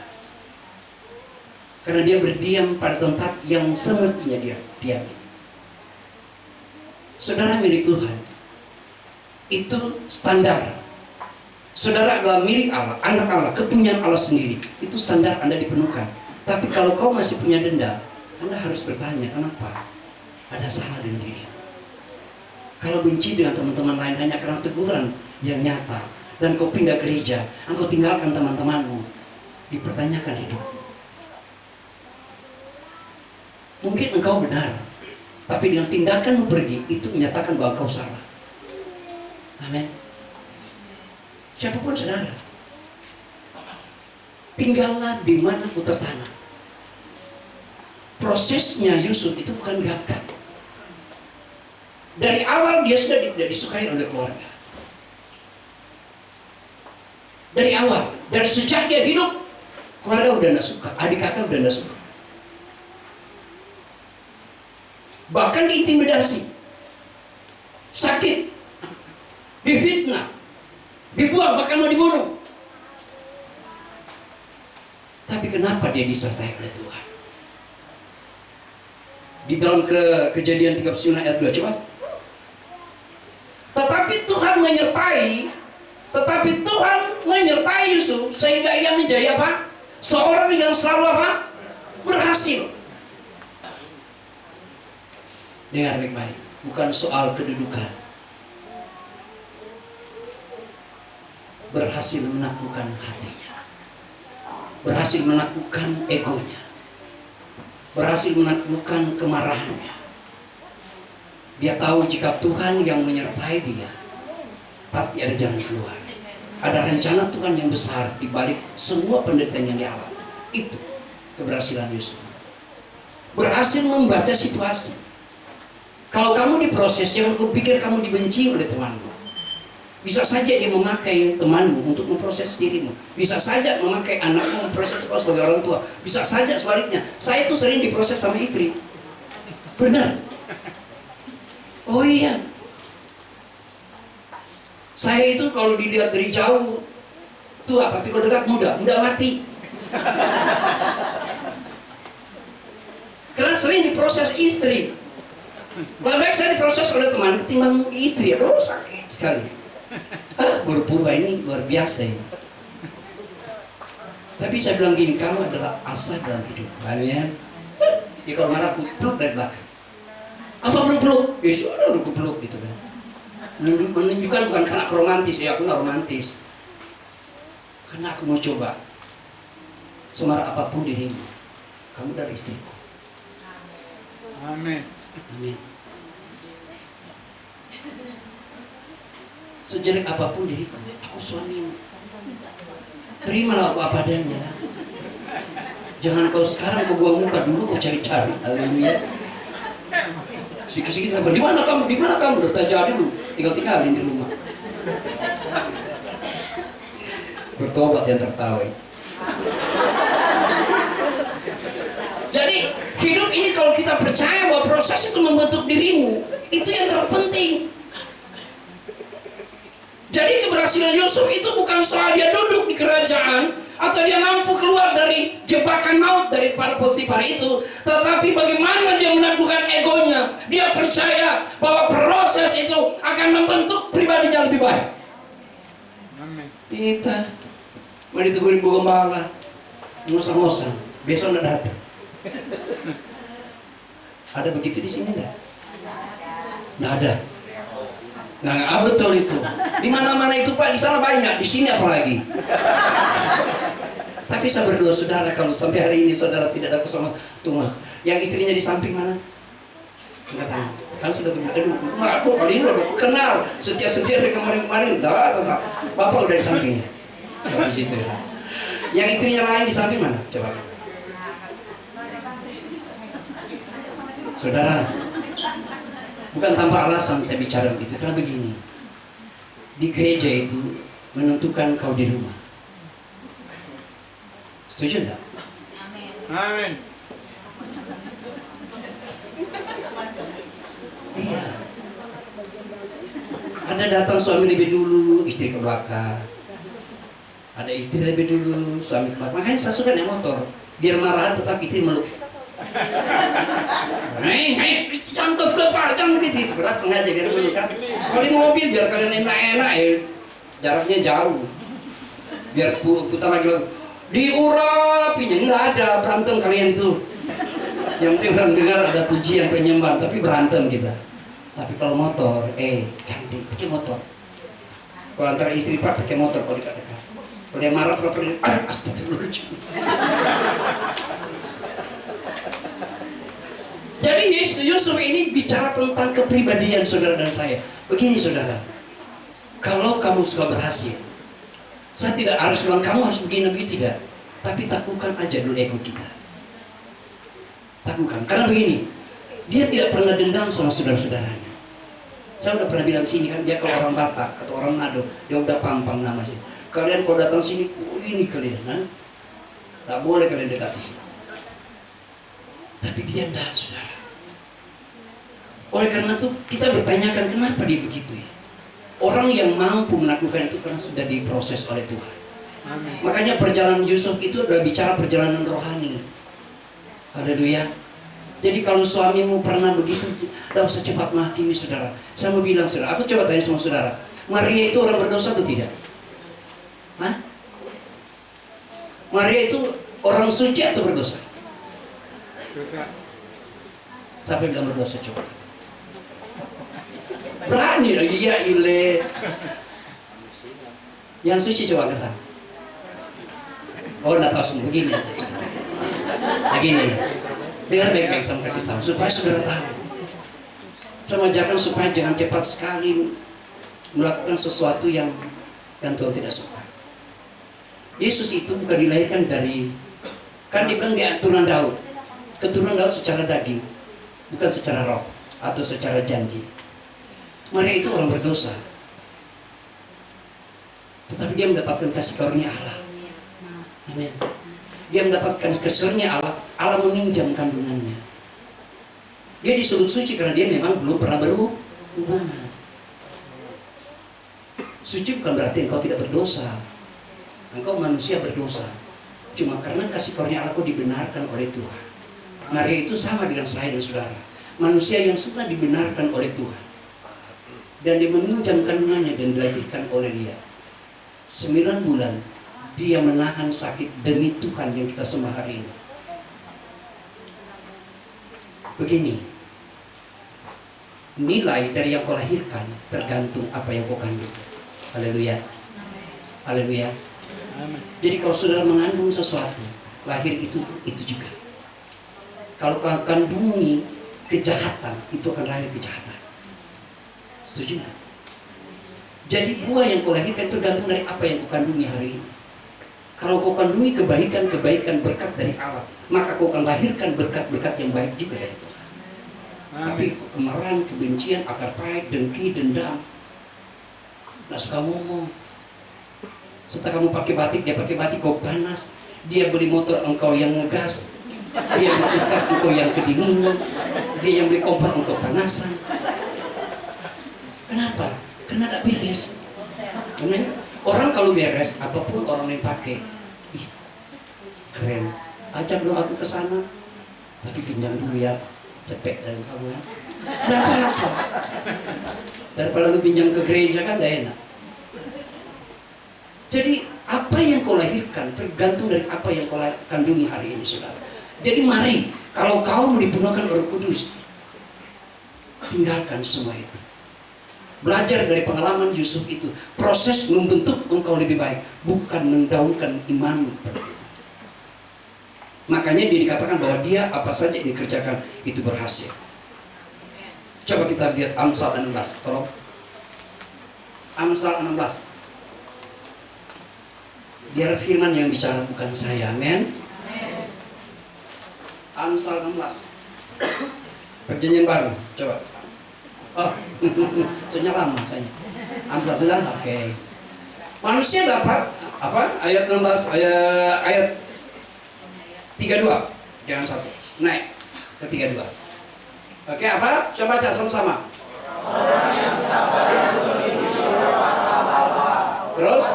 Karena dia berdiam pada tempat yang semestinya dia diami. Saudara milik Tuhan, itu standar. Saudara adalah milik Allah, anak Allah, kepunyaan Allah sendiri. Itu standar Anda dipenuhkan. Tapi kalau kau masih punya dendam, Anda harus bertanya, kenapa? Ada salah dengan diri. Kalau benci dengan teman-teman lain hanya karena teguran yang nyata, dan kau pindah gereja, engkau tinggalkan teman-temanmu, dipertanyakan hidup. Mungkin engkau benar, tapi dengan tindakanmu pergi, itu menyatakan bahwa kau salah. Amin. Siapapun saudara, tinggallah di mana ku tertanam. Prosesnya Yusuf itu bukan gampang. Dari awal dia sudah tidak disukai oleh keluarga. Dari awal, dari sejak dia hidup, keluarga udah tidak suka, adik kakak udah tidak suka. Bahkan diintimidasi, sakit, difitnah, dibuang, bahkan mau dibunuh. Tapi kenapa dia disertai oleh Tuhan? Di dalam Kejadian 39 ayat 2, coba. Tetapi Tuhan menyertai Yusuf sehingga ia menjadi apa? Seorang yang selalu apa? Berhasil. Dengar baik-baik, bukan soal kedudukan. Berhasil menaklukkan hatinya, berhasil menaklukkan egonya, berhasil menaklukkan kemarahannya. Dia tahu jika Tuhan yang menyertai dia, pasti ada jalan keluar. Ada rencana Tuhan yang besar di balik semua penderitaan yang dialami. Itu keberhasilan Yusuf. Berhasil membaca situasi. Kalau kamu diproses, jangan kupikir kamu dibenci oleh temanmu. Bisa saja dia memakai temanmu untuk memproses dirimu. Bisa saja memakai anakmu memproses kau sebagai orang tua. Bisa saja sebaliknya. Saya tuh sering diproses sama istri. Benar. Oh iya. Saya itu kalau dilihat dari jauh tua, tapi kalau dekat muda mati. Karena sering diproses istri. Lebih baik saya diproses oleh teman ketimbang istri. Aduh sakit sekali. Guru purba ini luar biasa ini. Tapi saya bilang gini, kamu adalah asa dalam hidup kalian. Ya kalau marah aku peluk dari belakang. Apa peluk-peluk? Ya sudah aku peluk gitu kan. Menunjukkan bukan karena aku romantis, ya aku nggak romantis. Karena aku mau coba. Semarah apapun dirimu, kamu adalah istriku. Amin. Amin. Sejelek apapun diriku, aku suamimu. Terimalah aku apa adanya. Jangan kau sekarang kau buang muka, dulu kau cari-cari. Haleluya. Sikit-sikit apa? Di mana kamu? Di mana kamu? Udah terjadi dulu. Tinggalin di rumah. Bertobat yang tertawa. Jadi hidup ini kalau kita percaya bahwa proses itu membentuk dirimu, itu yang terpenting. Jadi keberhasilan Yusuf itu bukan soal dia duduk di kerajaan atau dia mampu keluar dari jebakan maut dari para Potifar itu, tetapi bagaimana dia menaklukkan egonya. Dia percaya bahwa proses itu akan membentuk pribadi yang lebih baik. Kita mau ditegur ibu gembala, ngosong-ngosong, besok nggak datang. Ada begitu di sini enggak? Nggak ada. Nah, betul itu. Di mana-mana itu Pak, di sana banyak, di sini apalagi. Tapi saya berdoa saudara, kalau sampai hari ini saudara tidak ada kesama Tuhan, yang istrinya di samping mana? Enggak tahu. Kan sudah bilang, aduh, aku kali ini udah kenal, setia-setia dari kemarin-kemarin, udah tetap. Bapak udah di sampingnya. Coba di situ. Yang istrinya lain di samping mana? Coba. Saudara, bukan tanpa alasan saya bicara begitu, karena begini. di gereja itu menentukan kau di rumah. Setuju enggak? Amin. Iya. Ada datang suami lebih dulu, istri ke belakang. Ada istri lebih dulu, suami ke belakang. Makanya saya suka naik motor, biar marahan tetap istri meluk. Hei, jangan kau kepala, jangan begitu. Itu berat sengaja biar meluk kan. Kalau di mobil biar kalian enak-enak ya, jaraknya jauh. Biar putar lagi. Diurapinya nggak ada, berantem kalian itu. Yang penting orang dengar ada pujian penyembahan, tapi berantem kita. Tapi kalau motor, ganti pakai motor. Kalau antara istri pak pakai motor kalau dekat-dekat. Kalau dia marah kalau pergi, astagfirullahaladzim. Jadi Yusuf ini bicara tentang kepribadian saudara dan saya. Begini saudara, kalau kamu suka berhasil, saya tidak harus bilang kamu harus begini tidak, tapi taklukkan aja dulu ego kita. Taklukkan, karena begini, dia tidak pernah dendam sama saudara-saudaranya. Saya udah pernah bilang sini kan, dia kalau orang Batak atau orang Manado, dia udah pampang nama sih. Kalian kalau datang sini, ini kalian, tak boleh kalian dekat di sini. Tapi dia enggak, saudara. Oleh karena itu kita bertanyakan kenapa dia begitu ya. Orang yang mampu menaklukkan itu karena sudah diproses oleh Tuhan. Amin. Makanya perjalanan Yusuf itu adalah bicara perjalanan rohani. Haleluya. Jadi kalau suamimu pernah begitu, tidak usah cepat menghakimi saudara. Saya mau bilang saudara, aku coba tanya sama saudara, Maria itu orang berdosa atau tidak? Hah? Maria itu orang suci atau berdosa? Siapa yang bilang berdosa coba? Berani lagi ya ile. Yang suci coba kata. Oh, nggak tahu semua begini aja. Begini. Dengar baik-baik sama kasih tahu supaya saudara tahu. Saya mengajarkan supaya jangan cepat sekali melakukan sesuatu yang Tuhan tidak suka. Yesus itu bukan dilahirkan dari, kan dibilang dia turunan Daud. Keturunan Daud secara daging, bukan secara roh atau secara janji. Maria itu orang berdosa, tetapi dia mendapatkan kasih karunia Allah. Amin. Dia mendapatkan kasih karunia Allah. Allah meminjam kandungannya. Dia disebut suci karena dia memang belum pernah berhubungan. Suci bukan berarti engkau tidak berdosa. Engkau manusia berdosa. Cuma karena kasih karunia Allah kau dibenarkan oleh Tuhan. Maria itu sama dengan saya dan saudara. Manusia yang sudah dibenarkan oleh Tuhan. Dan dia meminjam kandungannya dan dilahirkan oleh dia. 9 bulan dia menahan sakit demi Tuhan yang kita sembah hari ini. Begini, nilai dari yang kau lahirkan tergantung apa yang kau kandung. Haleluya. Haleluya. Jadi kalau saudara mengandung sesuatu, lahir itu juga. Kalau kau kandungi kejahatan, itu akan lahir kejahatan. Setuju nggak? Jadi buah yang kau lahirkan tergantung dari apa yang kau kandungi hari ini. Kalau kau kandungi kebaikan berkat dari Allah, maka kau akan lahirkan berkat-berkat yang baik juga dari Tuhan. Tapi kemarahan, kebencian, akar pahit, dengki, dendam, nggak suka ngomong. Setelah kamu pakai batik, dia pakai batik, kau panas. Dia beli motor, engkau yang ngegas. Dia beli iskak, engkau yang kedinginan. Dia yang beli kompor, engkau panasan. Kenapa? Karena tidak beres. Amin. Orang kalau beres, apapun orang yang pakai, ih, keren. Ajak dong aku ke sana, tapi pinjam dulu ya, cepet dari kamu ya. Tidak apa-apa. Daripada lu pinjam ke gereja kan tidak enak. Jadi apa yang kau lahirkan tergantung dari apa yang kau kandungi hari ini, saudara. Jadi mari, kalau kau mau dipenuhkan Roh Kudus, tinggalkan semua itu. Belajar dari pengalaman Yusuf itu, proses membentuk engkau lebih baik, bukan mendaunkan imanmu kepada Tuhan. Makanya dia dikatakan bahwa dia apa saja yang dikerjakan itu berhasil. Coba kita lihat Amsal 16, tolong. Amsal 16. Biar firman yang bicara bukan saya, amin. Amsal 16. Perjanjian baru, coba. Oh, soalnya lama saya. Amsal sudah? Oke. Manusia dapat apa? Ayat 16, ayat 32. Jangan satu. Naik ke 32. Oke, apa? Coba baca sama-sama. Terus?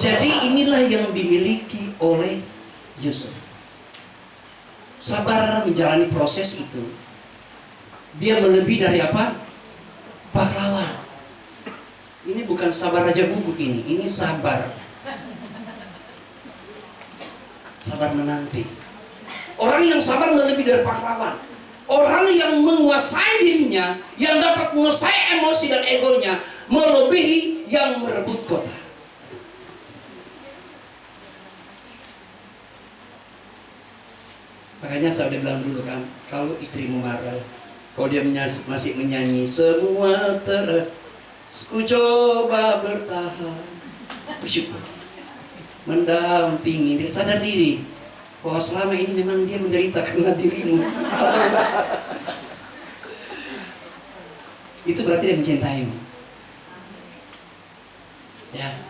Jadi inilah yang dimiliki oleh Yusuf. Sabar menjalani proses itu. Dia melebihi dari apa? Pahlawan. Ini bukan sabar raja guguk ini sabar. Sabar menanti. Orang yang sabar melebihi dari pahlawan. Orang yang menguasai dirinya, yang dapat menguasai emosi dan egonya, melebihi yang merebut kota. Makanya saya udah bilang dulu kan, kalau istrimu marah, kalau dia masih menyanyi semua ku coba bertahan, bersyukur, mendampingi, sadar diri bahwa selama ini memang dia menderita karena dirimu. Itu berarti dia mencintaimu. Ya.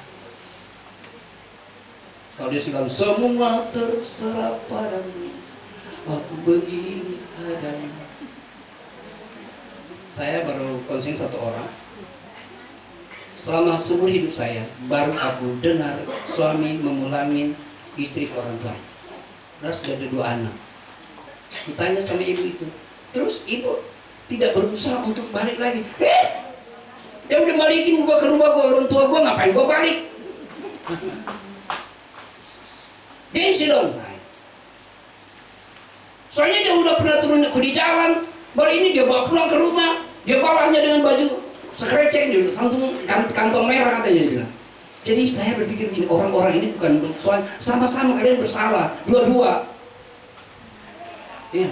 Kalau dia bilang semua terserah padamu, aku begini adanya. Saya baru konseling satu orang. Selama seumur hidup saya, baru aku dengar suami memulangin istri ke orang tua. Nah, sudah ada 2 anak. Ditanya sama ibu itu, terus ibu tidak berusaha untuk balik lagi. Dia udah balikin gua ke rumah gua, orang tua gua, ngapain gua balik? Gengsi dong. Soalnya dia udah pernah turun di jalan, baru ini dia bawa pulang ke rumah, dia bawanya dengan baju sekrecek, dia kantong merah katanya dia bilang. Jadi saya berpikir gini, orang-orang ini bukan soal sama-sama kalian bersalah, dua-dua. Ya.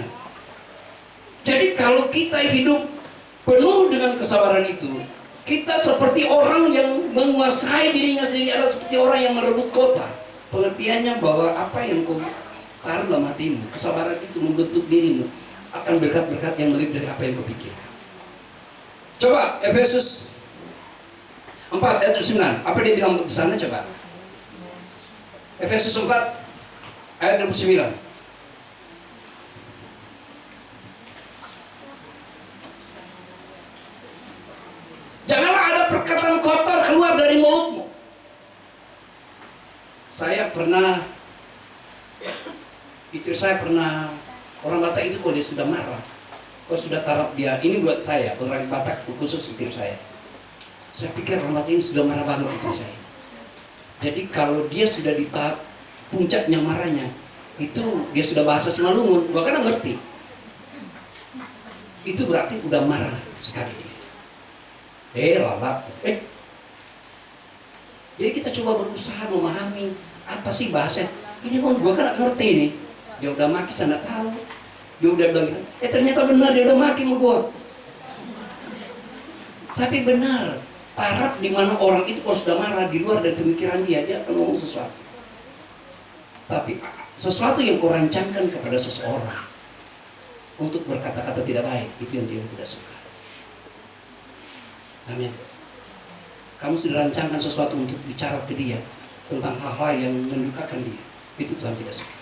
Jadi kalau kita hidup penuh dengan kesabaran itu, kita seperti orang yang menguasai dirinya sendiri, adalah seperti orang yang merebut kota. Pengertiannya bahwa apa yang kau taruh dalam hatimu, kesabaran itu membentuk dirimu, akan berkat-berkat yang lebih dari apa yang kau pikirkan. Coba Efesus 4 ayat 9. Apa dia bilang di sana coba? Efesus 4 ayat 29. Janganlah ada perkataan kotor keluar dari mulutmu. Istri saya pernah, orang Batak itu kalau dia sudah marah, kalau sudah taraf dia, ini buat saya, orang Batak khusus istri saya. Saya pikir orang Batak ini sudah marah banget istri saya. Jadi kalau dia sudah di tahap puncaknya marahnya, itu dia sudah bahasa Simalungun, gua kan ngerti. Itu berarti udah marah sekali dia. Lalap. Jadi kita coba berusaha memahami apa sih bahasa. Ini kan gua kan ngerti nih. Dia udah maki, saya nggak tahu. Dia udah bilang gitu. Ternyata benar dia udah maki sama gua. Tapi benar, taraf di mana orang itu kalau sudah marah di luar dari pemikiran dia akan ngomong sesuatu. Tapi sesuatu yang kau rancangkan kepada seseorang untuk berkata-kata tidak baik, itu yang dia tidak suka. Amin. Kamu sudah rancangkan sesuatu untuk bicara ke dia tentang hal-hal yang mendukakan dia, itu Tuhan tidak suka.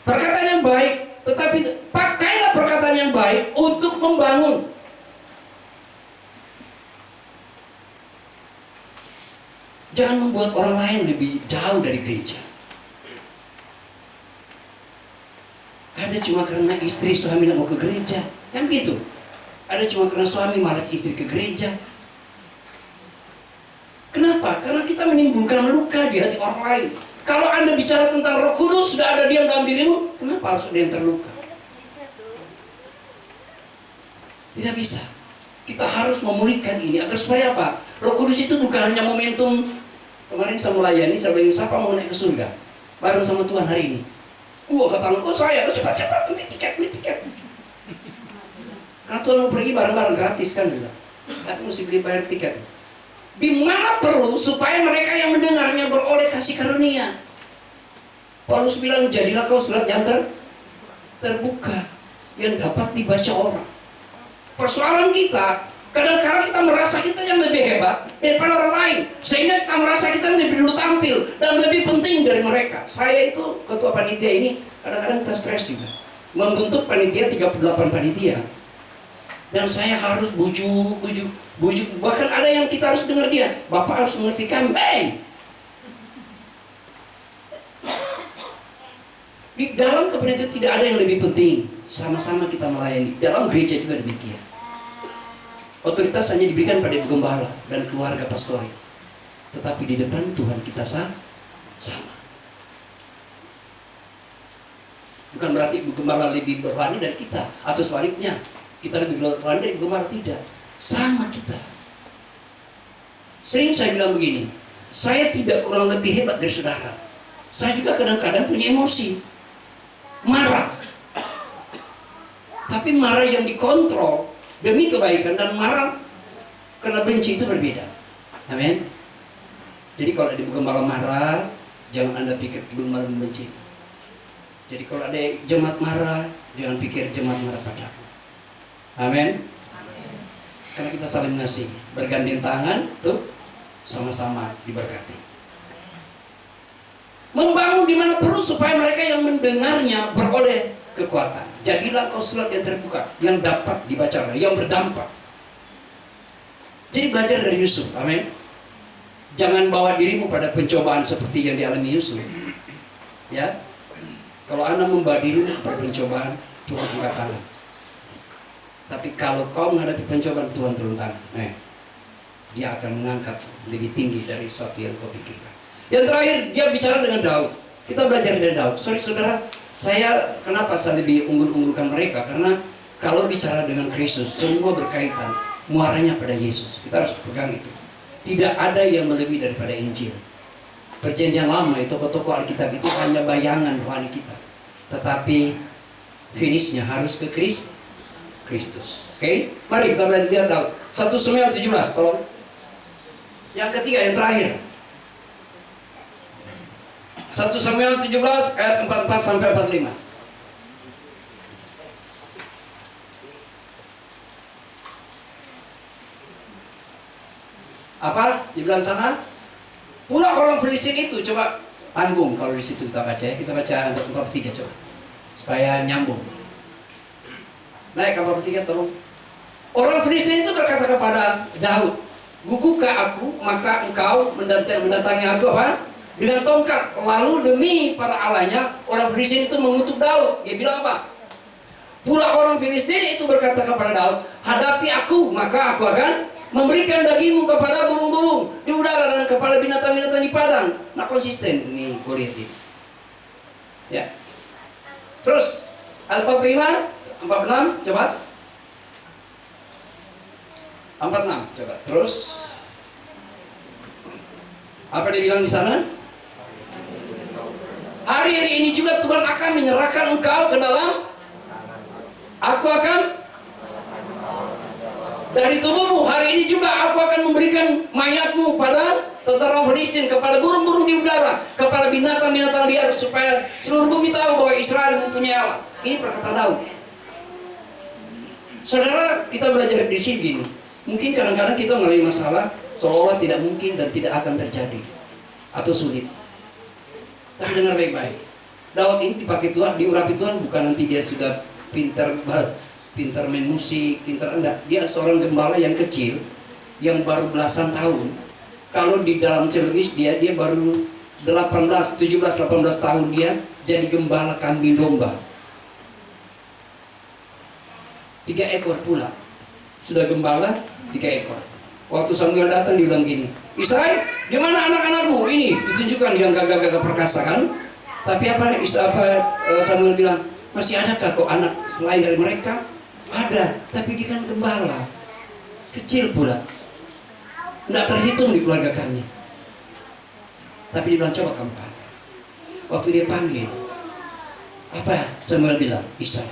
Perkataan yang baik, tetapi pakailah perkataan yang baik untuk membangun. Jangan membuat orang lain lebih jauh dari gereja. Ada cuma karena istri suami tidak mau ke gereja, kan gitu. Ada cuma karena suami malas istri ke gereja. Kenapa? Karena kita menimbulkan luka di hati orang lain. Kalau Anda bicara tentang Roh Kudus, sudah ada diam dalam dirimu, kenapa harus ada yang terluka? Tidak bisa. Kita harus memulihkan ini agar supaya apa? Roh Kudus itu bukan hanya momentum. Kemarin saya melayani, saya bilang siapa mau naik ke surga bareng sama Tuhan hari ini. Kata oh saya, cepat-cepat beli tiket. Karena Tuhan mau pergi bareng-bareng gratis kan bilang. Tapi mesti beli bayar tiket. Di mana perlu supaya mereka yang mendengarnya beroleh kasih karunia. Paulus bilang jadilah kau surat yang terbuka yang dapat dibaca orang. persoalan kita, kadang-kadang kita merasa kita yang lebih hebat daripada orang lain, sehingga kita merasa kita lebih dulu tampil dan lebih penting dari mereka. Saya itu ketua panitia ini, kadang-kadang kita stres juga. Membentuk panitia 38 panitia. Dan saya harus bujuk. Bahkan ada yang kita harus dengar dia, Bapak harus mengerti kami. Di dalam kepentingan tidak ada yang lebih penting. Sama-sama kita melayani. Dalam gereja juga demikian. Otoritas hanya diberikan pada ibu gembala dan keluarga pastoral. Tetapi di depan Tuhan kita sama. Bukan berarti ibu gembala lebih berani dari kita, atau sebaliknya kita lebih berani dari ibu gembala, tidak. Sama kita. Sering saya bilang begini, saya tidak kurang lebih hebat dari saudara. Saya juga kadang-kadang punya emosi, marah. Tapi marah yang dikontrol demi kebaikan dan marah karena benci itu berbeda. Amin. Jadi kalau ada ibu gembala marah, jangan Anda pikir ibu gembala membenci. Jadi kalau ada jemaat marah, jangan pikir jemaat marah padamu. Amin. Karena kita saling mengasihi, bergandengan tangan, tuh sama-sama diberkati. Membangun di mana perlu supaya mereka yang mendengarnya beroleh kekuatan. Jadilah kau surat yang terbuka, yang dapat dibaca, yang berdampak. Jadi belajar dari Yusuf, amin. Jangan bawa dirimu pada pencobaan seperti yang dialami Yusuf. Ya, kalau Anda membawa dirimu kepada pencobaan, Tuhan angkat tangan. Tapi kalau kau menghadapi pencobaan, Tuhan turun tangan. Dia akan mengangkat lebih tinggi dari sesuatu yang kau pikirkan. Yang terakhir, dia bicara dengan Daud. Kita belajar dari Daud. Sorry saudara, kenapa saya lebih unggul-unggulkan mereka? Karena kalau bicara dengan Kristus, semua berkaitan, muaranya pada Yesus. Kita harus pegang itu. Tidak ada yang melebihi daripada Injil. Perjanjian lama itu tokoh-tokoh Alkitab itu hanya bayangan rohani kita. Tetapi finishnya harus ke Kristus. Oke? Mari kita lihat Daud. 1 Samuel 17, tolong. Yang ketiga, yang terakhir. 1 Samuel 17 ayat 44 sampai 45. Apa? Dibilang sana? Pula orang Filistin itu, coba tanggung kalau di situ kita baca ya. Kita baca ayat 43 coba. Supaya nyambung. Naik ke 43 tolong. Orang Filistin itu berkata kepada Daud, "Gugukah aku, maka engkau mendatangi aku apa? Dengan tongkat." Lalu demi para allahnya, orang Filistin itu mengutuk Daud. Dia bilang apa? Pula orang Filistin itu berkata kepada Daud, "Hadapi aku, maka aku akan memberikan dagingmu kepada burung-burung di udara dan kepada binatang-binatang di padang." Nah, konsisten nih Goliat ini. Ya. Terus ayat 45, 46 coba. 46 coba. Terus apa dia bilang di sana? Hari-hari ini juga Tuhan akan menyerahkan engkau ke dalam. Aku akan dari tubuhmu. Hari ini juga aku akan memberikan mayatmu pada tentara Filistin, kepada burung-burung di udara, kepada binatang-binatang liar, supaya seluruh bumi tahu bahwa Israel mempunyai Allah. Ini perkataan Daud. Saudara, kita belajar di sini gini. Mungkin kadang-kadang kita mengalami masalah seolah-olah tidak mungkin dan tidak akan terjadi atau sulit. Tapi dengar baik-baik. Daud ini dipakai Tuhan, diurapi Tuhan, bukan nanti dia sudah pintar main musik, pintar enggak. Dia seorang gembala yang kecil, yang baru belasan tahun. Kalau di dalam celuris dia baru 17-18 tahun dia jadi gembala kambing domba. 3 ekor pula. Sudah gembala 3 ekor. Waktu Samuel datang dia bilang gini, "Israel, di mana anak-anakmu?" Ini ditunjukkan yang gagah-gagah perkasa kan. Tapi Samuel bilang, "Masih adakah kok anak selain dari mereka?" Ada, tapi dia kan gembala. Kecil pula. Tidak terhitung di keluarga kami. Tapi dia bilang, "Coba kamu panggil." Waktu dia panggil, apa Samuel bilang? "Israel,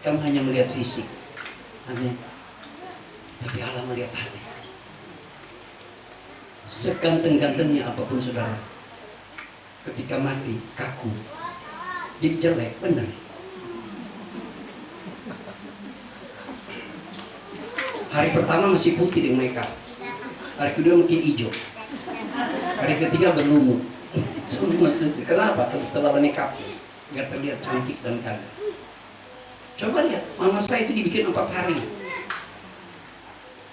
kamu hanya melihat fisik. Amin. Tapi Allah melihat hati." Seganteng-gantengnya apapun saudara, ketika mati kaku, jadi jelek, benar. Hari pertama masih putih di makeup, hari kedua makin hijau, hari ketiga berlumut. Semua susi. Kenapa? Tebal makeup biar terlihat cantik dan kaya. Coba lihat, mama saya itu dibikin 4 hari.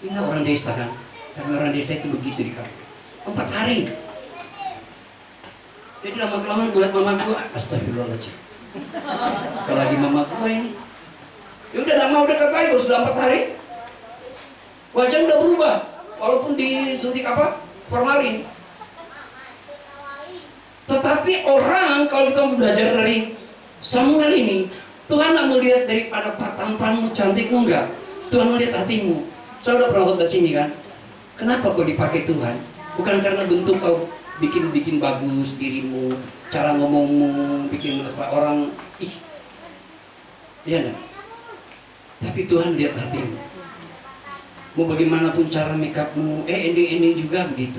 Ini orang desa kan, kami orang desa itu begitu di kampung. 4 hari. Jadi lama-kelamaan gue liat mama gue, astagfirullahaladzim. Kalau lagi mama gue ini, ya udah gak mau dekat lagi, sudah 4 hari. Wajah udah berubah, walaupun disuntik apa? Formalin. Tetapi orang, kalau kita mau belajar dari Samuel ini, Tuhan gak mau lihat daripada tampanmu, cantikmu, enggak. Tuhan melihat hatimu. Saya udah pernah khotbah sini kan. Kenapa kau dipakai Tuhan? Bukan karena bentuk kau bikin bagus dirimu, cara ngomongmu, bikin orang iya enggak? Tapi Tuhan lihat hatimu. Mau bagaimanapun cara makeupmu, ending juga begitu.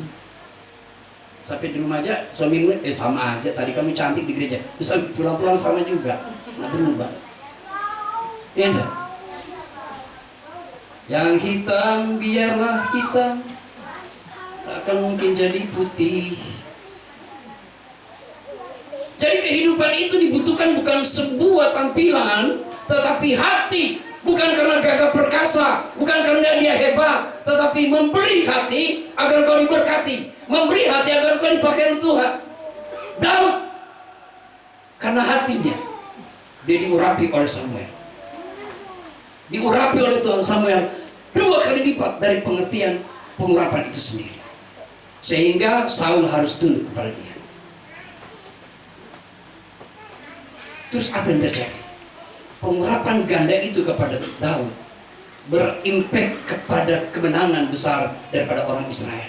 Sampai di rumah aja suamimu sama aja. Tadi kamu cantik di gereja, bisa pulang-pulang sama juga, nggak berubah. Iya enggak? Yang hitam biarlah hitam, tak akan mungkin jadi putih. Jadi kehidupan itu dibutuhkan bukan sebuah tampilan, tetapi hati. Bukan karena gagah perkasa, bukan karena dia hebat, tetapi memberi hati agar kau diberkati, memberi hati agar kau dipakai oleh Tuhan. Daud, karena hatinya, dia diurapi oleh Samuel. Diurapi oleh Tuhan Samuel 2 kali lipat dari pengertian pengurapan itu sendiri. Sehingga Saul harus tunduk kepada dia. Terus apa yang terjadi? Pengurapan ganda itu kepada Daud berimpact kepada kemenangan besar daripada orang Israel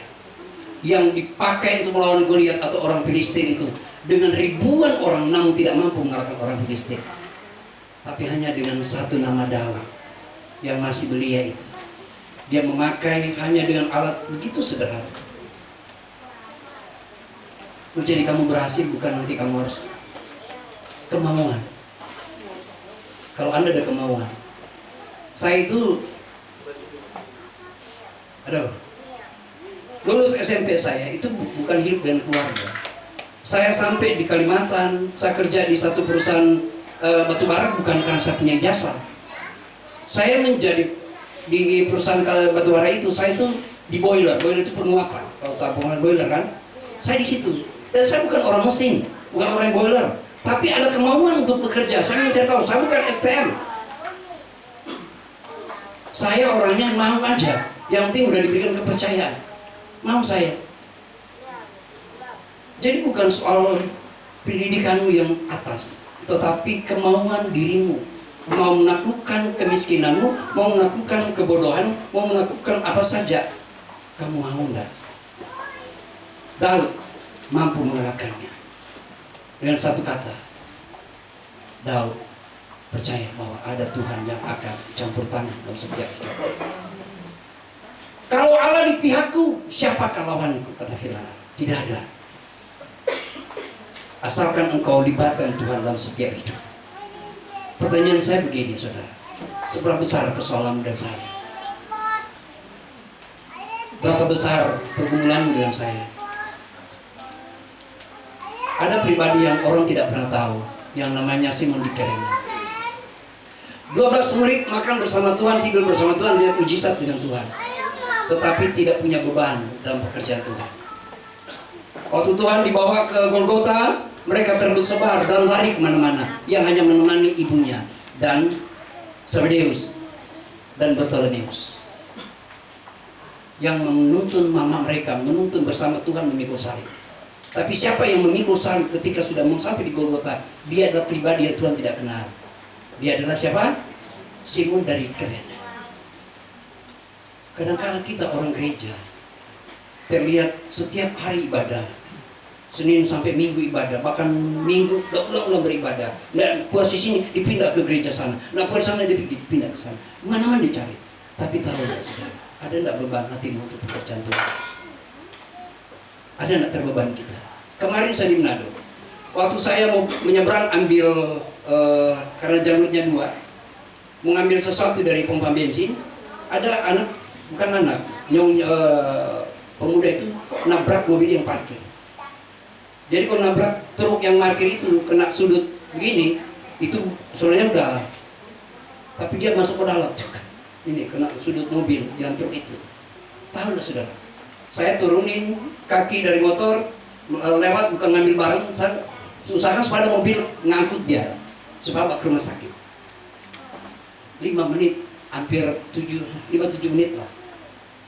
yang dipakai untuk melawan Goliat atau orang Filistin itu dengan ribuan orang, namun tidak mampu mengalahkan orang Filistin. Tapi hanya dengan satu nama Daud yang masih belia itu, dia memakai hanya dengan alat begitu sederhana. Jadi kamu berhasil bukan nanti kamu harus kemauan. Kalau Anda ada kemauan. Saya itu lulus SMP saya itu bukan hidup dengan keluarga. Saya sampai di Kalimantan, saya kerja di satu perusahaan batu bara bukan karena saya punya jasa. Saya menjadi di perusahaan batu bara itu, saya itu di boiler itu penguapan. Kalau tabungan boiler kan, saya di situ. Dan saya bukan orang mesin, bukan orang boiler. Tapi ada kemauan untuk bekerja. Saya ingin cari tahu, saya bukan STM. Saya orangnya mau aja. Yang penting udah diberikan kepercayaan. Mau saya. Jadi bukan soal pendidikanmu yang atas, tetapi kemauan dirimu. Mau menaklukkan kemiskinanmu, mau menaklukkan kebodohan, mau menaklukkan apa saja. Kamu mau enggak? Daud mampu mengalahkannya. Dengan satu kata, Daud percaya bahwa ada Tuhan yang akan campur tangan dalam setiap hidup. Kalau Allah di pihakku, siapakah lawanku? Kata firman. Tidak ada. Asalkan engkau libatkan Tuhan dalam setiap hidup. Pertanyaan saya begini, saudara. Seberapa besar persoalan dengan saya? Berapa besar pergumulanmu dengan saya? Ada pribadi yang orang tidak pernah tahu, yang namanya Simon di Kirene. 12 murid makan bersama Tuhan, tidur bersama Tuhan, lihat mujizat dengan Tuhan. Tetapi tidak punya beban dalam pekerjaan Tuhan. Waktu Tuhan dibawa ke Golgota, mereka tersebar dan lari kemana-mana. Yang hanya menemani ibunya dan Zebedeus dan Bartolomeus. Yang menuntun mama mereka, menuntun bersama Tuhan memikul salib. Tapi siapa yang memikul salib ketika sudah mau sampai di Golgota? Dia adalah pribadi yang Tuhan tidak kenal. Dia adalah siapa? Simon dari Kirene. Kadang-kadang kita orang gereja terlihat setiap hari ibadah, Senin sampai Minggu ibadah, bahkan Minggu ulang-ulang beribadah. Nah, posisinya dipindah ke gereja sana, nah puas sana dipindah ke sana, mana-mana dicari. Tapi tahu nggak saudara, ada nggak beban hatimu untuk pekerjaan Tuhan? Ada nggak terbeban kita? Kemarin saya di Manado, waktu saya mau menyeberang ambil karena jalurnya 2, mengambil sesuatu dari pompa bensin, ada anak bukan anak, pemuda itu nabrak mobil yang parkir. Jadi kalau nabrak truk yang parkir itu kena sudut begini, itu sebenarnya udah, tapi dia masuk ke dalam juga. Ini kena sudut mobil yang truk itu. Tahu nggak saudara? Saya turunin kaki dari motor, lewat bukan ngambil barang, saya usahakan supaya mobil ngangkut dia, supaya bawa ke rumah sakit. 5 menit, hampir 5-7 menit lah.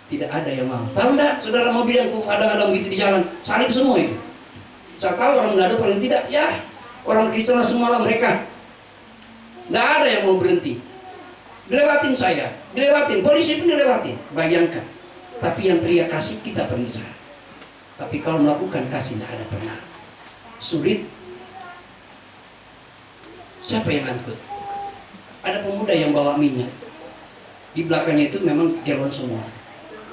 Tidak ada yang mau. Tahu nggak saudara, mobil yang kadang-kadang begitu di jalan, salib semua itu. Saya tahu orang Manado paling tidak, ya orang Kristen semua lah mereka. Nggak ada yang mau berhenti. Dilewatin saya, dilewatin, polisi pun dilewatin. Bayangkan. Tapi yang teriak kasih kita permisah. Tapi kalau melakukan kasih tidak ada pernah. Sulit. Siapa yang angkut? Ada pemuda yang bawa minyak. Di belakangnya itu memang galon semua.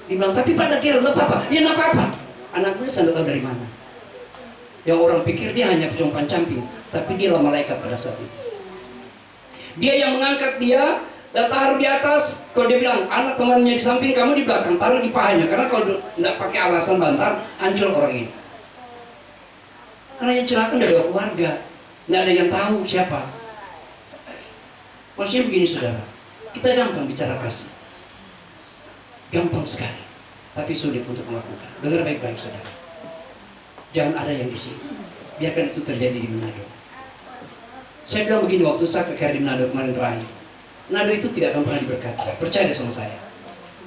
Dibilang, tapi pada galon nggak apa-apa. Ya nggak apa-apa. Anak gue saya nggak tahu dari mana. Yang orang pikir dia hanya umpan camping, tapi dia lah malaikat pada saat itu. Dia yang mengangkat dia dan taruh di atas. Kalau dia bilang anak temannya di samping, kamu di belakang, taruh di pahanya. Karena kalau tidak pakai alasan bantar, hancur orang ini. Karena yang celaka tidak ada keluarga, nggak ada yang tahu siapa. Maksudnya begini saudara, kita gampang bicara kasih, gampang sekali, tapi sulit untuk melakukan. Dengar baik-baik saudara. Jangan ada yang di sini. Biarkan itu terjadi di Manado. Saya bilang begini waktu saya ke di Manado kemarin terakhir. Manado itu tidak akan pernah diberkati. Percaya deh sama saya.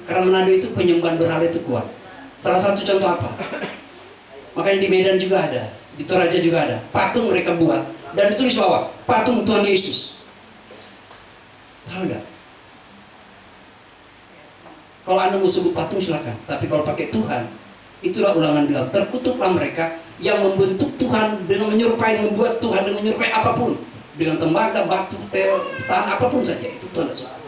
Karena Manado itu penyembahan berhala itu kuat. Salah satu contoh apa? Makanya di Medan juga ada, di Toraja juga ada. Patung mereka buat dan ditulis bawah, patung Tuhan Yesus. Tahu enggak? Kalau Anda mau sebut patung silakan, tapi kalau pakai Tuhan, itulah ulangan bilang, terkutuklah mereka yang membentuk Tuhan dengan menyerupai, membuat Tuhan dengan menyerupai apapun, dengan tembaga, batu, tanah, apapun saja, itu Tuhan tidak suka.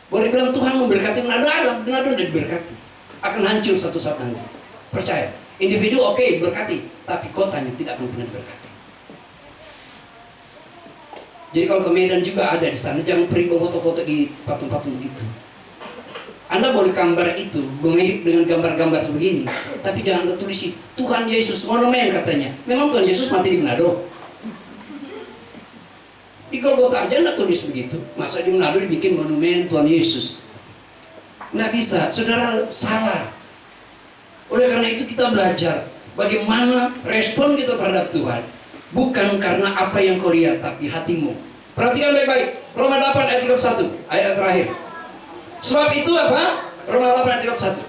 Boleh bilang Tuhan memberkati, Manado tidak diberkati, akan hancur satu saat nanti. Percaya, individu oke, berkati, tapi kotanya tidak akan pernah diberkati. Jadi kalau ke Medan juga ada di sana, jangan pergi foto-foto di patung-patung begitu. Anda boleh gambar itu mirip dengan gambar-gambar sebegini, tapi jangan Anda tulis itu Tuhan Yesus monumen katanya. Memang Tuhan Yesus mati di Manado? Di Golgota aja Anda tulis begitu. Masa di Manado dibikin monumen Tuhan Yesus? Nggak bisa, saudara, salah. Oleh karena itu kita belajar bagaimana respon kita terhadap Tuhan, bukan karena apa yang kau lihat, tapi hatimu. Perhatikan baik-baik. Roma 8 ayat 31, ayat terakhir. Sebab itu apa? Roma 8 ayat 31.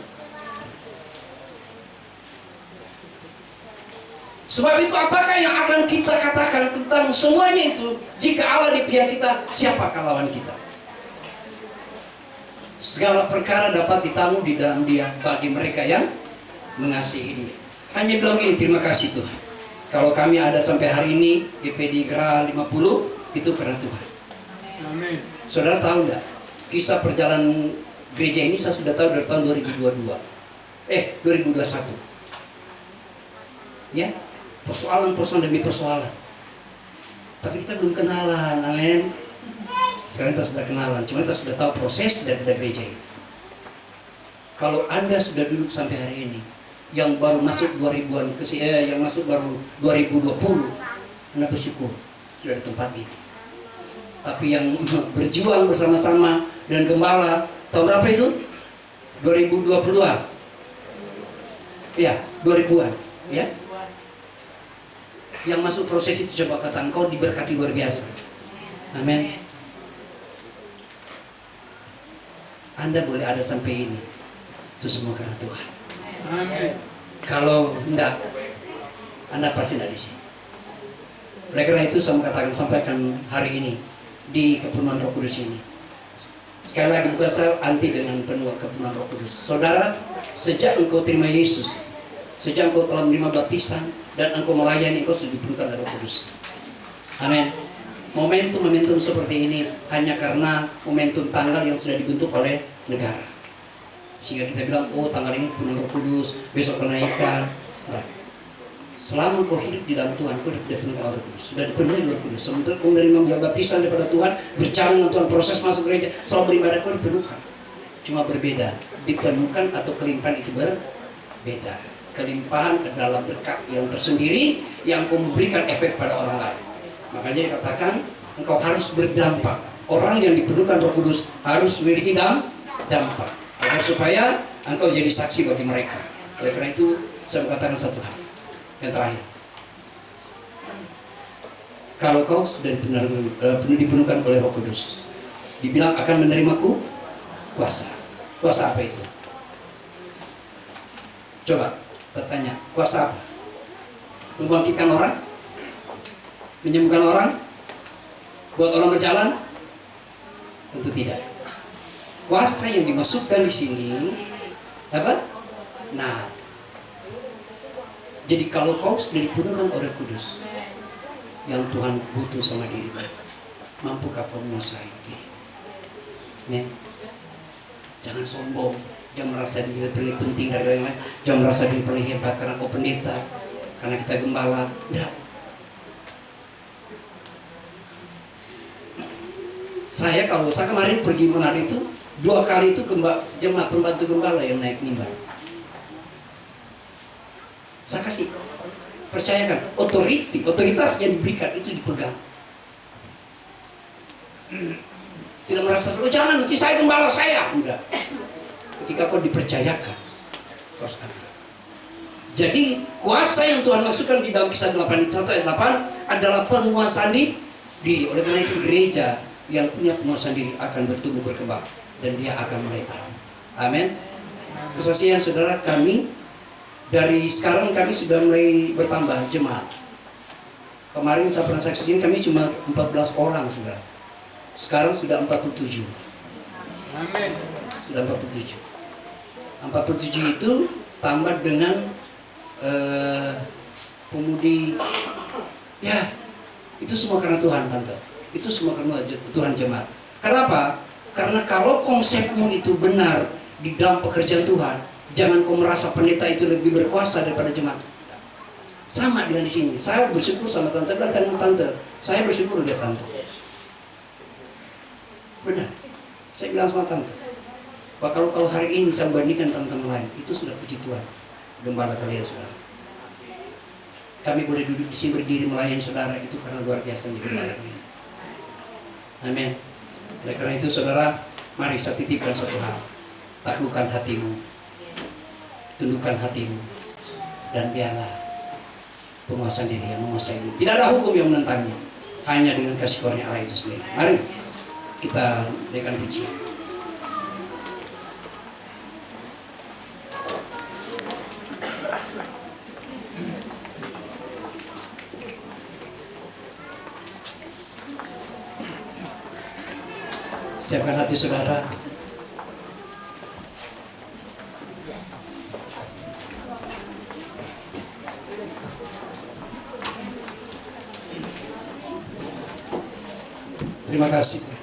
Sebab itu apakah yang akan kita katakan tentang semuanya itu? Jika Allah di pihak kita, siapakah lawan kita? Segala perkara dapat ditanggung di dalam Dia bagi mereka yang mengasihi Dia. Hanya bilang gini, terima kasih Tuhan. Kalau kami ada sampai hari ini GPD Gra 50, itu karena Tuhan. Amin. Saudara tahu enggak? Kisah perjalanan gereja ini saya sudah tahu dari tahun 2021. Ya, persoalan demi persoalan. Tapi kita belum kenalan, amin. Sekarang kita sudah kenalan, cuma kita sudah tahu proses daripada gereja ini. Kalau Anda sudah duduk sampai hari ini, yang baru masuk 2000-an yang masuk baru 2020, Anda bersyukur sudah di tempat ini. Tapi yang berjuang bersama-sama dan gembala tahun berapa itu? 2020-an. Ya, 2000-an, ya. Yang masuk proses itu coba katakan kau diberkati luar biasa. Amin. Anda boleh ada sampai ini. Itu semua karena Tuhan. Amin. Kalau enggak, Anda pasti tidak di sini. Oleh karena itu saya katakan sampaikan hari ini di kepenuhan Roh Kudus ini. Sekali lagi bukan saya anti dengan penuh kepenuhan Roh Kudus. Saudara, sejak engkau terima Yesus, sejak engkau telah menerima baptisan dan engkau melayani, engkau sudah dipenuhkan oleh Roh Kudus. Amin. Momentum-momentum seperti ini hanya karena momentum tanggal yang sudah dibentuk oleh negara. Sehingga kita bilang, oh tanggal ini penuh Roh Kudus, besok kenaikan. Nah, selama kau hidup di dalam Tuhan, kau sudah dipenuhi oleh Roh Kudus, sudah dipenuhi oleh Roh Kudus. Sementara kau menerima baptisan daripada Tuhan, berjalan dengan Tuhan, proses masuk gereja, selalu beribadah, kau dipenuhkan. cuma berbeda. Dipenuhkan atau kelimpahan itu berbeda. Kelimpahan adalah berkat yang tersendiri yang engkau memberikan efek pada orang lain. Makanya dikatakan engkau harus berdampak. Orang yang dipenuhkan Roh Kudus harus memiliki dampak, agar supaya engkau jadi saksi bagi mereka. Oleh karena itu saya mengatakan satu hal yang terakhir. Kalau kau sudah dipenuhkan oleh Roh Kudus, dibilang akan menerimaku kuasa. Kuasa apa itu? Coba bertanya, kuasa apa? Membangkitkan orang? Menyembuhkan orang? Buat orang berjalan? Tentu tidak. Kuasa yang dimaksudkan di sini apa? Nah, jadi kalau kau sudah dipenuhkan oleh Kudus, yang Tuhan butuh sama dirimu, mampukah kau menguasai diri? Men, jangan sombong, jangan merasa diri lebih penting dari orang lain, jangan merasa diri paling hebat karena kau pendeta, karena kita gembala. Tidak. Saya kemarin pergi Manado itu 2 kali itu jemaat pembantu gembala yang naik mimbar. Saya kasih percayakan, otoritas yang diberikan itu dipegang. Tidak merasa, oh jangan nanti saya gembala saya. Enggak. Ketika kau dipercayakan, kau ada. Jadi kuasa yang Tuhan maksudkan di dalam Kisah 8 ayat 8 adalah penguasaan diri. Oleh karena itu gereja yang punya penguasaan diri akan bertumbuh berkembang dan dia akan melebar. Amin. Kesaksian saudara kami dari sekarang kami sudah mulai bertambah jemaat. Kemarin saya pernah saksikan kami cuma 14 orang saudara. Sekarang sudah 47. Amin. Sudah 47. 47 itu tambah dengan pemudi. Ya, itu semua karena Tuhan tante. Itu semua karena Tuhan jemaat. Kenapa? Karena kalau konsepmu itu benar di dalam pekerjaan Tuhan, jangan kau merasa pendeta itu lebih berkuasa daripada jemaat. Sama dengan di sini. Saya bersyukur sama tante dan tante. Saya bersyukur lihat tante. Benar. Saya bilang sama tante. Bahwa kalau hari ini saya bandingkan teman-teman lain, itu sudah puji Tuhan. Gembala kalian saudara. Kami boleh duduk di sini berdiri melayani saudara itu karena luar biasa di gembala kalian. Amin. Oleh karena itu saudara, mari saya titipkan satu hal. Taklukkan hatimu, tundukkan hatimu, dan biarlah penguasaan diri yang menguasai diri. Tidak ada hukum yang menentangnya, hanya dengan kasih karunia Allah itu sendiri. Mari kita berikan pujian. Siapkan hati saudara. Terima kasih Tuhan.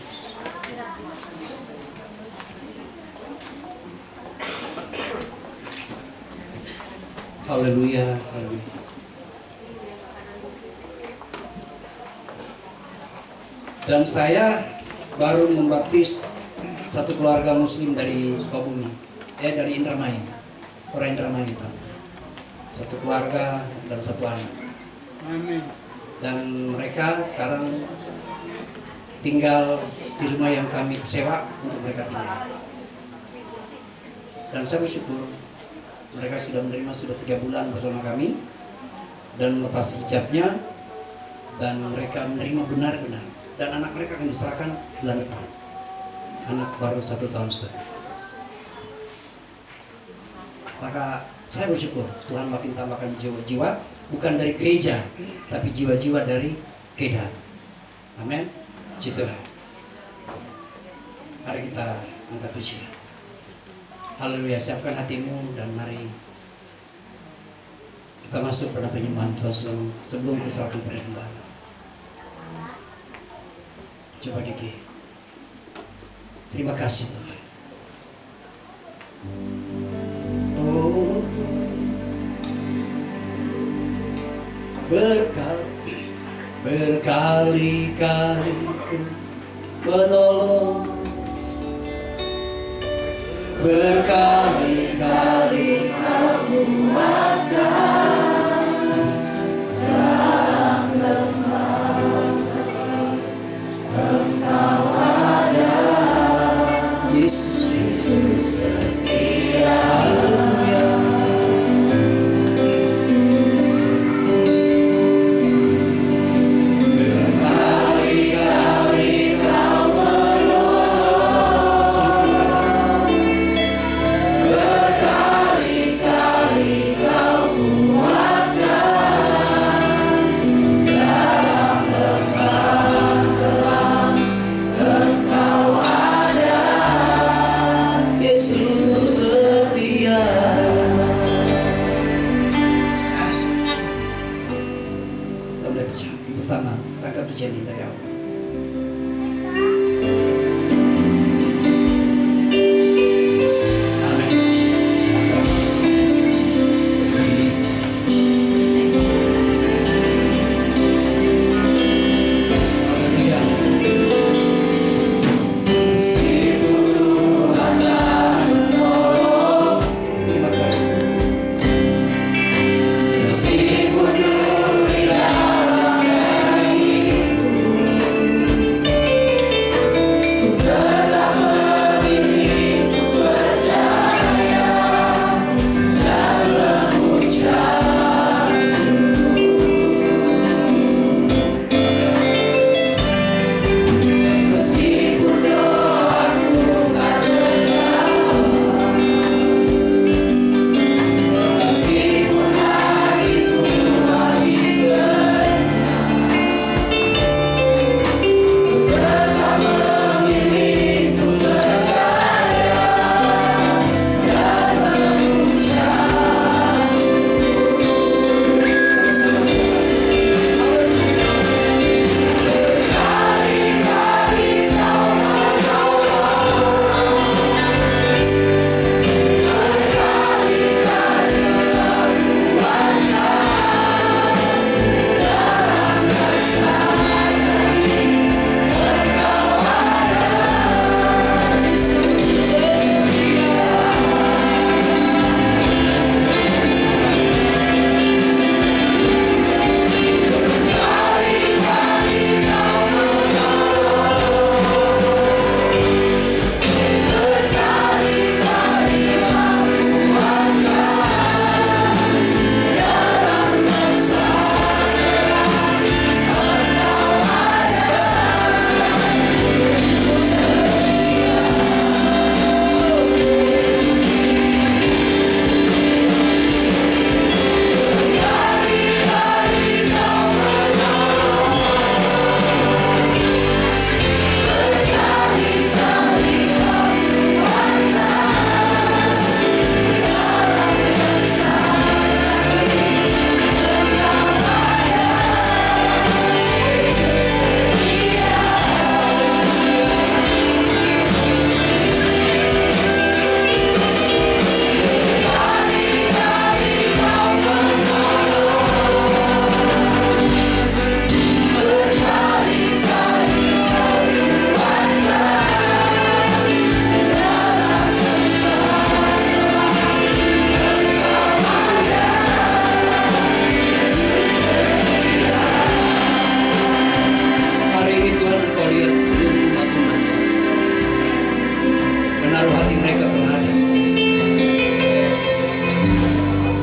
Haleluya, haleluya. Dan saya baru membaptis satu keluarga muslim dari Sukabumi, dari Indramayu, orang Indramayu tante. Satu keluarga dan satu anak. Amin. Dan mereka sekarang tinggal di rumah yang kami sewa untuk mereka tinggal. Dan saya bersyukur mereka sudah menerima sudah 3 bulan bersama kami dan melepas hijabnya dan mereka menerima benar-benar. Dan anak mereka akan diserahkan bulan depan. Anak baru 1 tahun setengah. Maka saya bersyukur Tuhan makin tambahkan jiwa-jiwa bukan dari gereja, tapi jiwa-jiwa dari Kedah. Amin. Citulah. Mari kita angkat pujian. Haleluya. Siapkan hatimu dan mari kita masuk pada penyembahan Tuhan sebelum kuserahkan pada gembala. Coba dikit. Terima kasih Tuhan. Oh, berkali-kali ku menolong berkali-kali Kau kuatkan dalam lemah sakit. Engkau ada, Yesus setia. Haleluya. Berkali-kali Kau menolong. Sama-sama kata. Berkali-kali Kau kuatkan dalam lembah kelam. Engkau ada, Yesus setia. Kita mulai bicara. Pertama, kita akan bicara dari awal. Amin. Haleluya. Meskipun Tuhan tak menolong, terima kasih. Meskipun dunia tetap memilih untuk percaya dan mengucap syukur. Meskipun doaku tak terjawab, meskipun hatiku habis tenang, tetap memilih untuk percaya dan mengucap syukur. Sama-sama katakan, haleluya. Berkali-kali Kau menolong, berkali-kali Kau kuatkan dalam rasa sakit. Engkau ada, Yesus setia. Berkali-kali Kau menolong, berkali-kali Kau kuatkan dalam masa seram. Engkau ada, Yesus setia. Berkali-kali Kau menolong, berkali-kali Kau kuatkan dalam masa sakit. Engkau ada, Yesus setia. Berkali-kali Kau menolong, berkali-kali Kau kuatkan dalam masa seram. Engkau ada, Yesus setia. Hari ini Tuhan, Engkau lihat seluruh umat-umat menaruh hati mereka terhadap.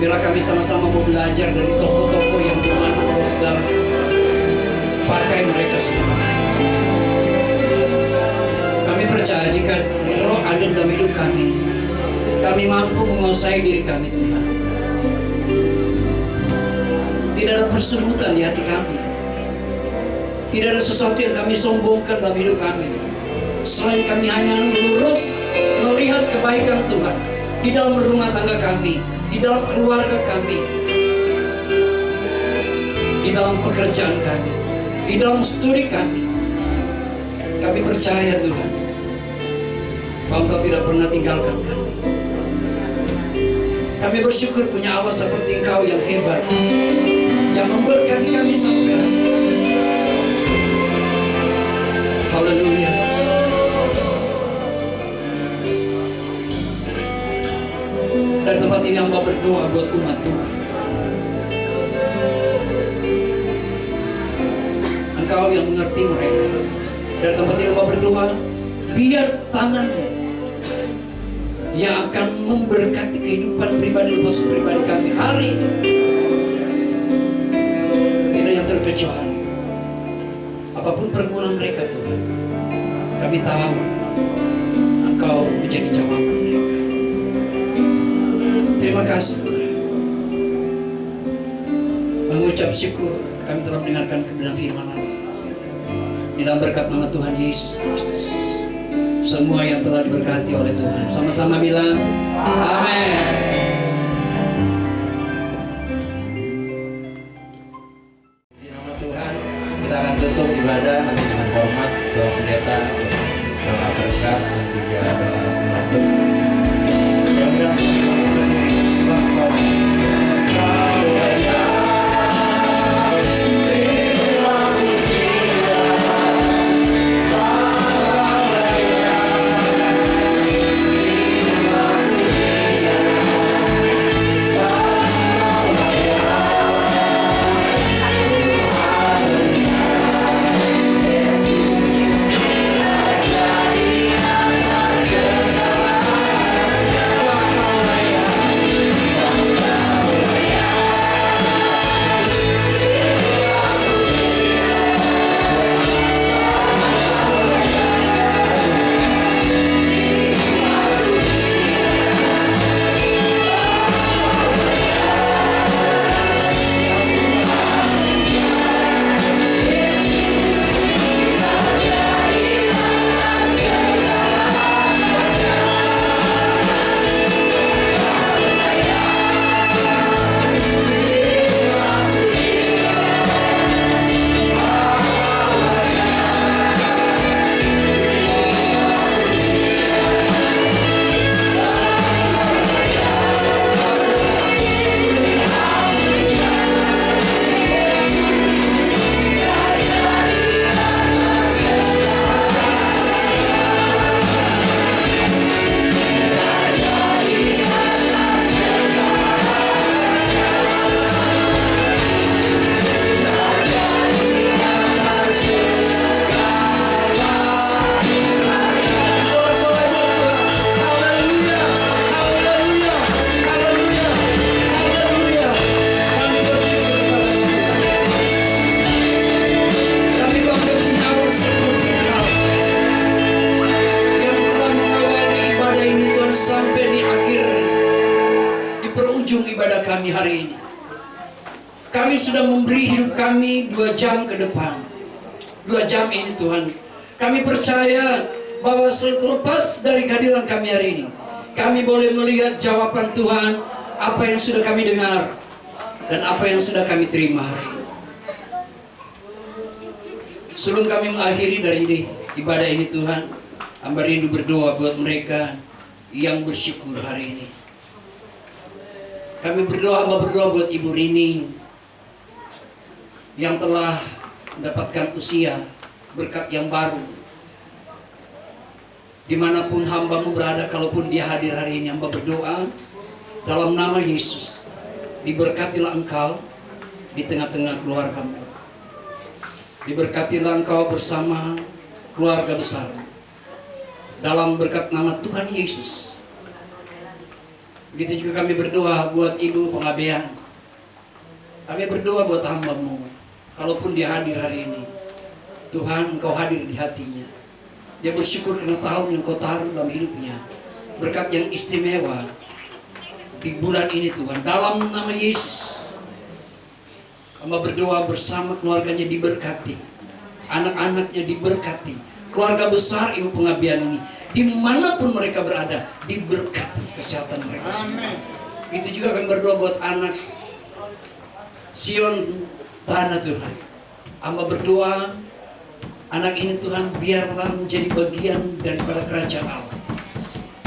Bila kami sama-sama mau belajar dari tokoh-tokoh yang dimana Engkau sudah pakai mereka semua. Kami percaya jika Roh ada dalam hidup kami mampu menguasai diri kami, Tuhan. Tidak ada persebutan di hati kami. Tidak ada sesuatu yang kami sombongkan dalam hidup kami. Selain kami hanya lurus melihat kebaikan Tuhan di dalam rumah tangga kami, di dalam keluarga kami, di dalam pekerjaan kami, di dalam studi kami. Kami percaya Tuhan bahwa Engkau tidak pernah tinggalkan kami. Kami bersyukur punya Allah seperti Engkau yang hebat, yang memberkati kami sampai hari ini. Haleluya. Dari tempat ini hamba berdoa buat umat Tuhan. Engkau yang mengerti mereka. Dari tempat ini hamba berdoa, biar tangan-Mu yang akan memberkati kehidupan pribadi lepas pribadi kami hari ini tidak yang terkecuali. Apapun pergumulan mereka Tuhan, kami tahu Engkau menjadi jawaban mereka. Terima kasih Tuhan. Mengucap syukur kami telah mendengarkan kebenaran firman Allah. Di dalam berkat nama Tuhan Yesus Kristus, semua yang telah diberkati oleh Tuhan sama-sama bilang amin. Di nama Tuhan kita akan tutup ibadah nanti dengan hormat doa pendeta, doa berkat dan juga doa penutup. Saya undang semua untuk berdiri di sebelah kanan. Kau layak terima pujian, kau layak terima pujian, kau ibadah kami hari ini. Kami sudah memberi hidup kami 2 jam ke depan. 2 jam ini Tuhan, kami percaya bahwa selepas dari kehadiran kami hari ini, kami boleh melihat jawaban Tuhan apa yang sudah kami dengar dan apa yang sudah kami terima hari ini. Sebelum kami mengakhiri dari ibadah ini Tuhan, hamba rindu berdoa buat mereka yang bersyukur hari ini. Kami berdoa, hamba berdoa buat Ibu Rini yang telah mendapatkan usia berkat yang baru. Dimanapun hambamu berada, kalaupun dia hadir hari ini, hamba berdoa dalam nama Yesus, diberkatilah engkau di tengah-tengah keluargamu. Diberkatilah engkau bersama keluarga besar dalam berkat nama Tuhan Yesus. Begitu juga kami berdoa buat Ibu Pengabean. Kami berdoa buat hambamu, kalaupun dia hadir hari ini, Tuhan engkau hadir di hatinya. Dia bersyukur karena tahun yang kau taruh dalam hidupnya, berkat yang istimewa di bulan ini Tuhan, dalam nama Yesus. Hamba berdoa bersama keluarganya diberkati, anak-anaknya diberkati, keluarga besar Ibu Pengabean ini, dimanapun mereka berada, diberkati kesehatan mereka semua. Itu juga kami berdoa buat anak Sion Tanah Tuhan. Hamba berdoa anak ini Tuhan biarlah menjadi bagian daripada kerajaan Allah.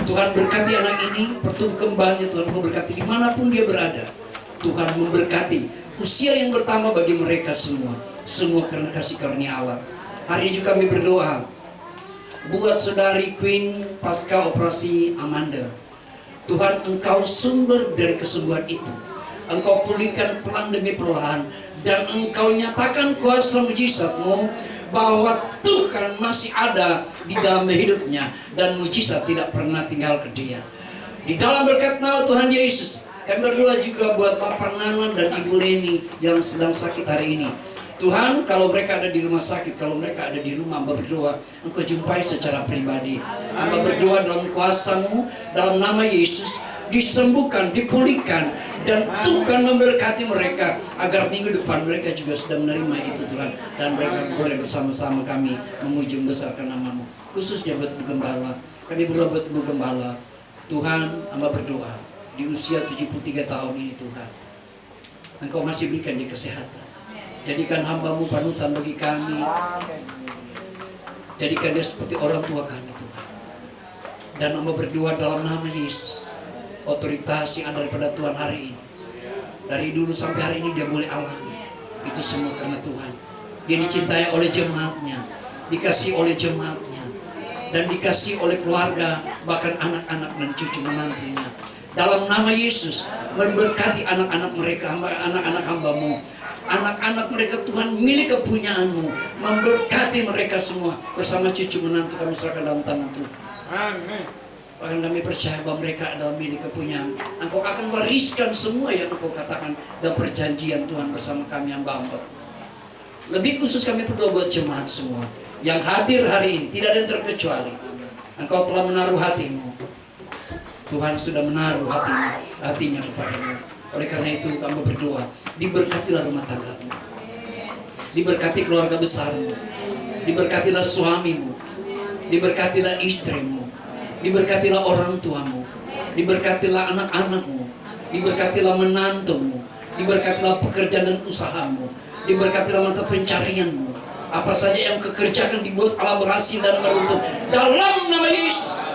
Tuhan berkati anak ini, pertumbuh kembangnya Tuhan kau berkati dimanapun dia berada. Tuhan memberkati usia yang bertambah bagi mereka semua, semua karena kasih karunia Allah. Hari ini juga kami berdoa buat saudari Queen pasca operasi Amanda. Tuhan, Engkau sumber dari kesembuhan itu. Engkau pulihkan pelan demi pelan, dan Engkau nyatakan kuasa mujizat-Mu bahwa Tuhan masih ada di dalam hidupnya, dan mujizat tidak pernah tinggal ke dia. Di dalam berkat nama Tuhan Yesus, kami berdoa juga buat Bapak Nanan dan Ibu Leni yang sedang sakit hari ini. Tuhan, kalau mereka ada di rumah sakit, kalau mereka ada di rumah, Hamba berdoa Engkau jumpai secara pribadi. Hamba berdoa dalam kuasa-Mu, dalam nama Yesus, disembuhkan, dipulihkan, dan Tuhan memberkati mereka agar minggu depan mereka juga sudah menerima itu Tuhan, dan mereka boleh bersama-sama kami memuji membesarkan nama-Mu. Khususnya buat Ibu Gembala, kami berdoa buat Ibu Gembala. Tuhan, Hamba berdoa di usia 73 tahun ini Tuhan, Engkau masih berikan dia kesehatan. Jadikan hamba-Mu panutan bagi kami. Jadikan dia seperti orang tua kami Tuhan. Dan Hamba berdoa dalam nama Yesus, otoritas yang ada daripada Tuhan hari ini, dari dulu sampai hari ini dia boleh alami. Itu semua karena Tuhan. Dia dicintai oleh jemaatnya, dikasih oleh jemaatnya, dan dikasih oleh keluarga, bahkan anak-anak dan cucu menantunya. Dalam nama Yesus, memberkati anak-anak mereka, anak-anak hamba-Mu. Anak-anak mereka Tuhan milik kepunyaan-Mu. Memberkati mereka semua bersama cucu menantu kami serahkan dalam tangan Tuhan. Amin. Bahkan kami percaya bahwa mereka adalah milik kepunyaan. Engkau akan wariskan semua yang Engkau katakan dalam perjanjian Tuhan bersama kami hamba-Hamba. Lebih khusus kami berdoa buat jemaat semua yang hadir hari ini, tidak ada yang terkecuali. Engkau telah menaruh hati-Mu. Tuhan sudah menaruh hatinya kepada-Mu. Oleh karena itu kami berdoa, diberkatilah rumah tangga-Mu, diberkati keluarga besar-Mu, diberkatilah suami-Mu, diberkatilah istri-Mu, diberkatilah orang tua-Mu, diberkatilah anak-anak-Mu, diberkatilah menantu-Mu, diberkatilah pekerjaan dan usaha-Mu, diberkatilah mata pencarian-Mu. Apa saja yang kekerjakan dibuat Allah berhasil dan beruntung dalam nama Yesus.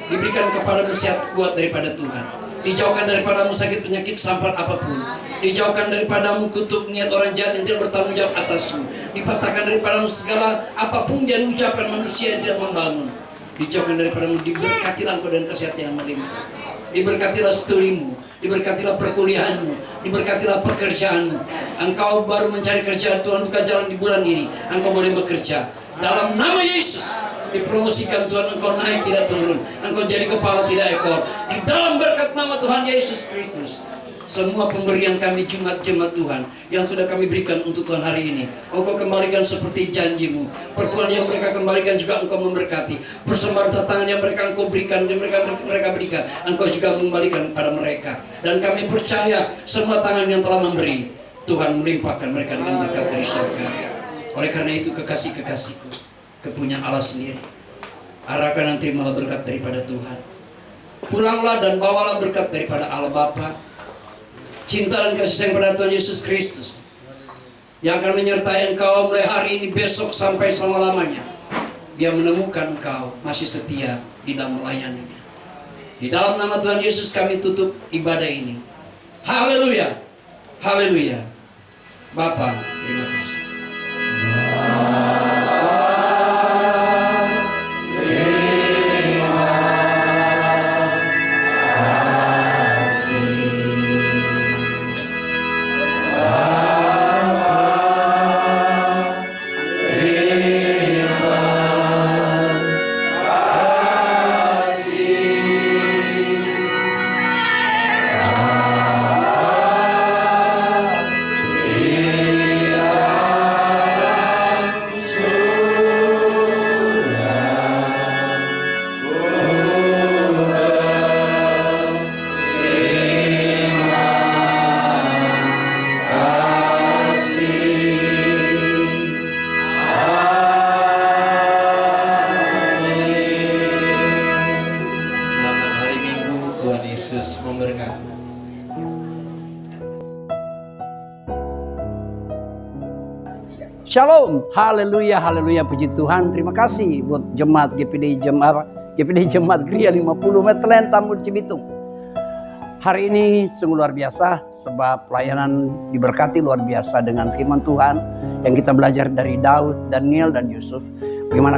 Diberikan kepadamu sehat kuat daripada Tuhan. Dijauhkan daripadamu sakit penyakit sampat apapun. Dijauhkan daripadamu kutuk niat orang jahat yang tidak bertanggung jawab atasmu. Dipatahkan daripadamu segala apapun yang ucapan manusia yang tidak membangun. Dijauhkan daripadamu, diberkatilah engkau dengan kesehatan yang melimpah. Diberkatilah studimu, diberkatilah perkuliahanmu, diberkatilah pekerjaanmu. Engkau baru mencari kerjaan, Tuhan buka jalan di bulan ini, engkau boleh bekerja. Dalam nama Yesus, dipromosikan Tuhan, engkau naik tidak turun, engkau jadi kepala tidak ekor. Di dalam berkat nama Tuhan Yesus Kristus, semua pemberian kami jemaat-jemaat Tuhan yang sudah kami berikan untuk Tuhan hari ini, engkau kembalikan seperti janji-Mu. Perpuluhan yang mereka kembalikan juga engkau memberkati. Persembahan tantangan yang mereka engkau berikan, yang mereka berikan, engkau juga mengembalikan pada mereka. Dan kami percaya semua tangan yang telah memberi, Tuhan melimpahkan mereka dengan berkat dari surga. Oleh karena itu kekasih-kekasihku, kepunyaan Allah sendiri, arahkan dan terimalah berkat daripada Tuhan. Pulanglah dan bawalah berkat daripada Allah Bapa, cinta dan kasih sayang pada Tuhan Yesus Kristus, yang akan menyertai engkau mulai hari ini, besok sampai selama-lamanya. Dia menemukan engkau masih setia di dalam melayaninya. Di dalam nama Tuhan Yesus kami tutup ibadah ini. Haleluya, haleluya. Bapa, terima kasih. Shalom, haleluya, haleluya, puji Tuhan. Terima kasih buat jemaat GPD Jemaat Gria 50 Metelen Tambun Cibitung. Hari ini sungguh luar biasa, sebab pelayanan diberkati luar biasa dengan firman Tuhan yang kita belajar dari Daud, Daniel, dan Yusuf. Bagaimana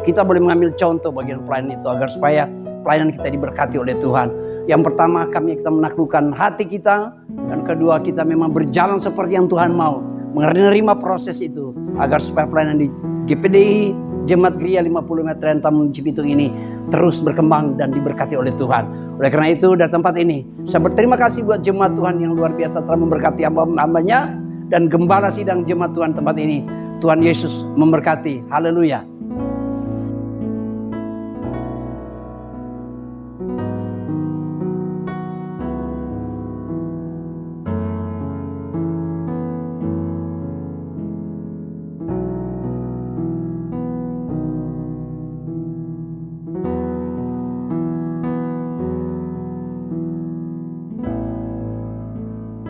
kita boleh mengambil contoh bagian pelayanan itu agar supaya pelayanan kita diberkati oleh Tuhan. Yang pertama, kita menaklukkan hati kita, dan kedua, kita memang berjalan seperti yang Tuhan mau, menerima proses itu agar supaya pelayanan di GPDI Jemaat Gereja 50 Meteran Taman Cibitung ini terus berkembang dan diberkati oleh Tuhan. Oleh karena itu, dari tempat ini saya berterima kasih buat jemaat Tuhan yang luar biasa telah memberkati hamba-hambanya dan gembala sidang jemaat Tuhan tempat ini. Tuhan Yesus memberkati. Haleluya.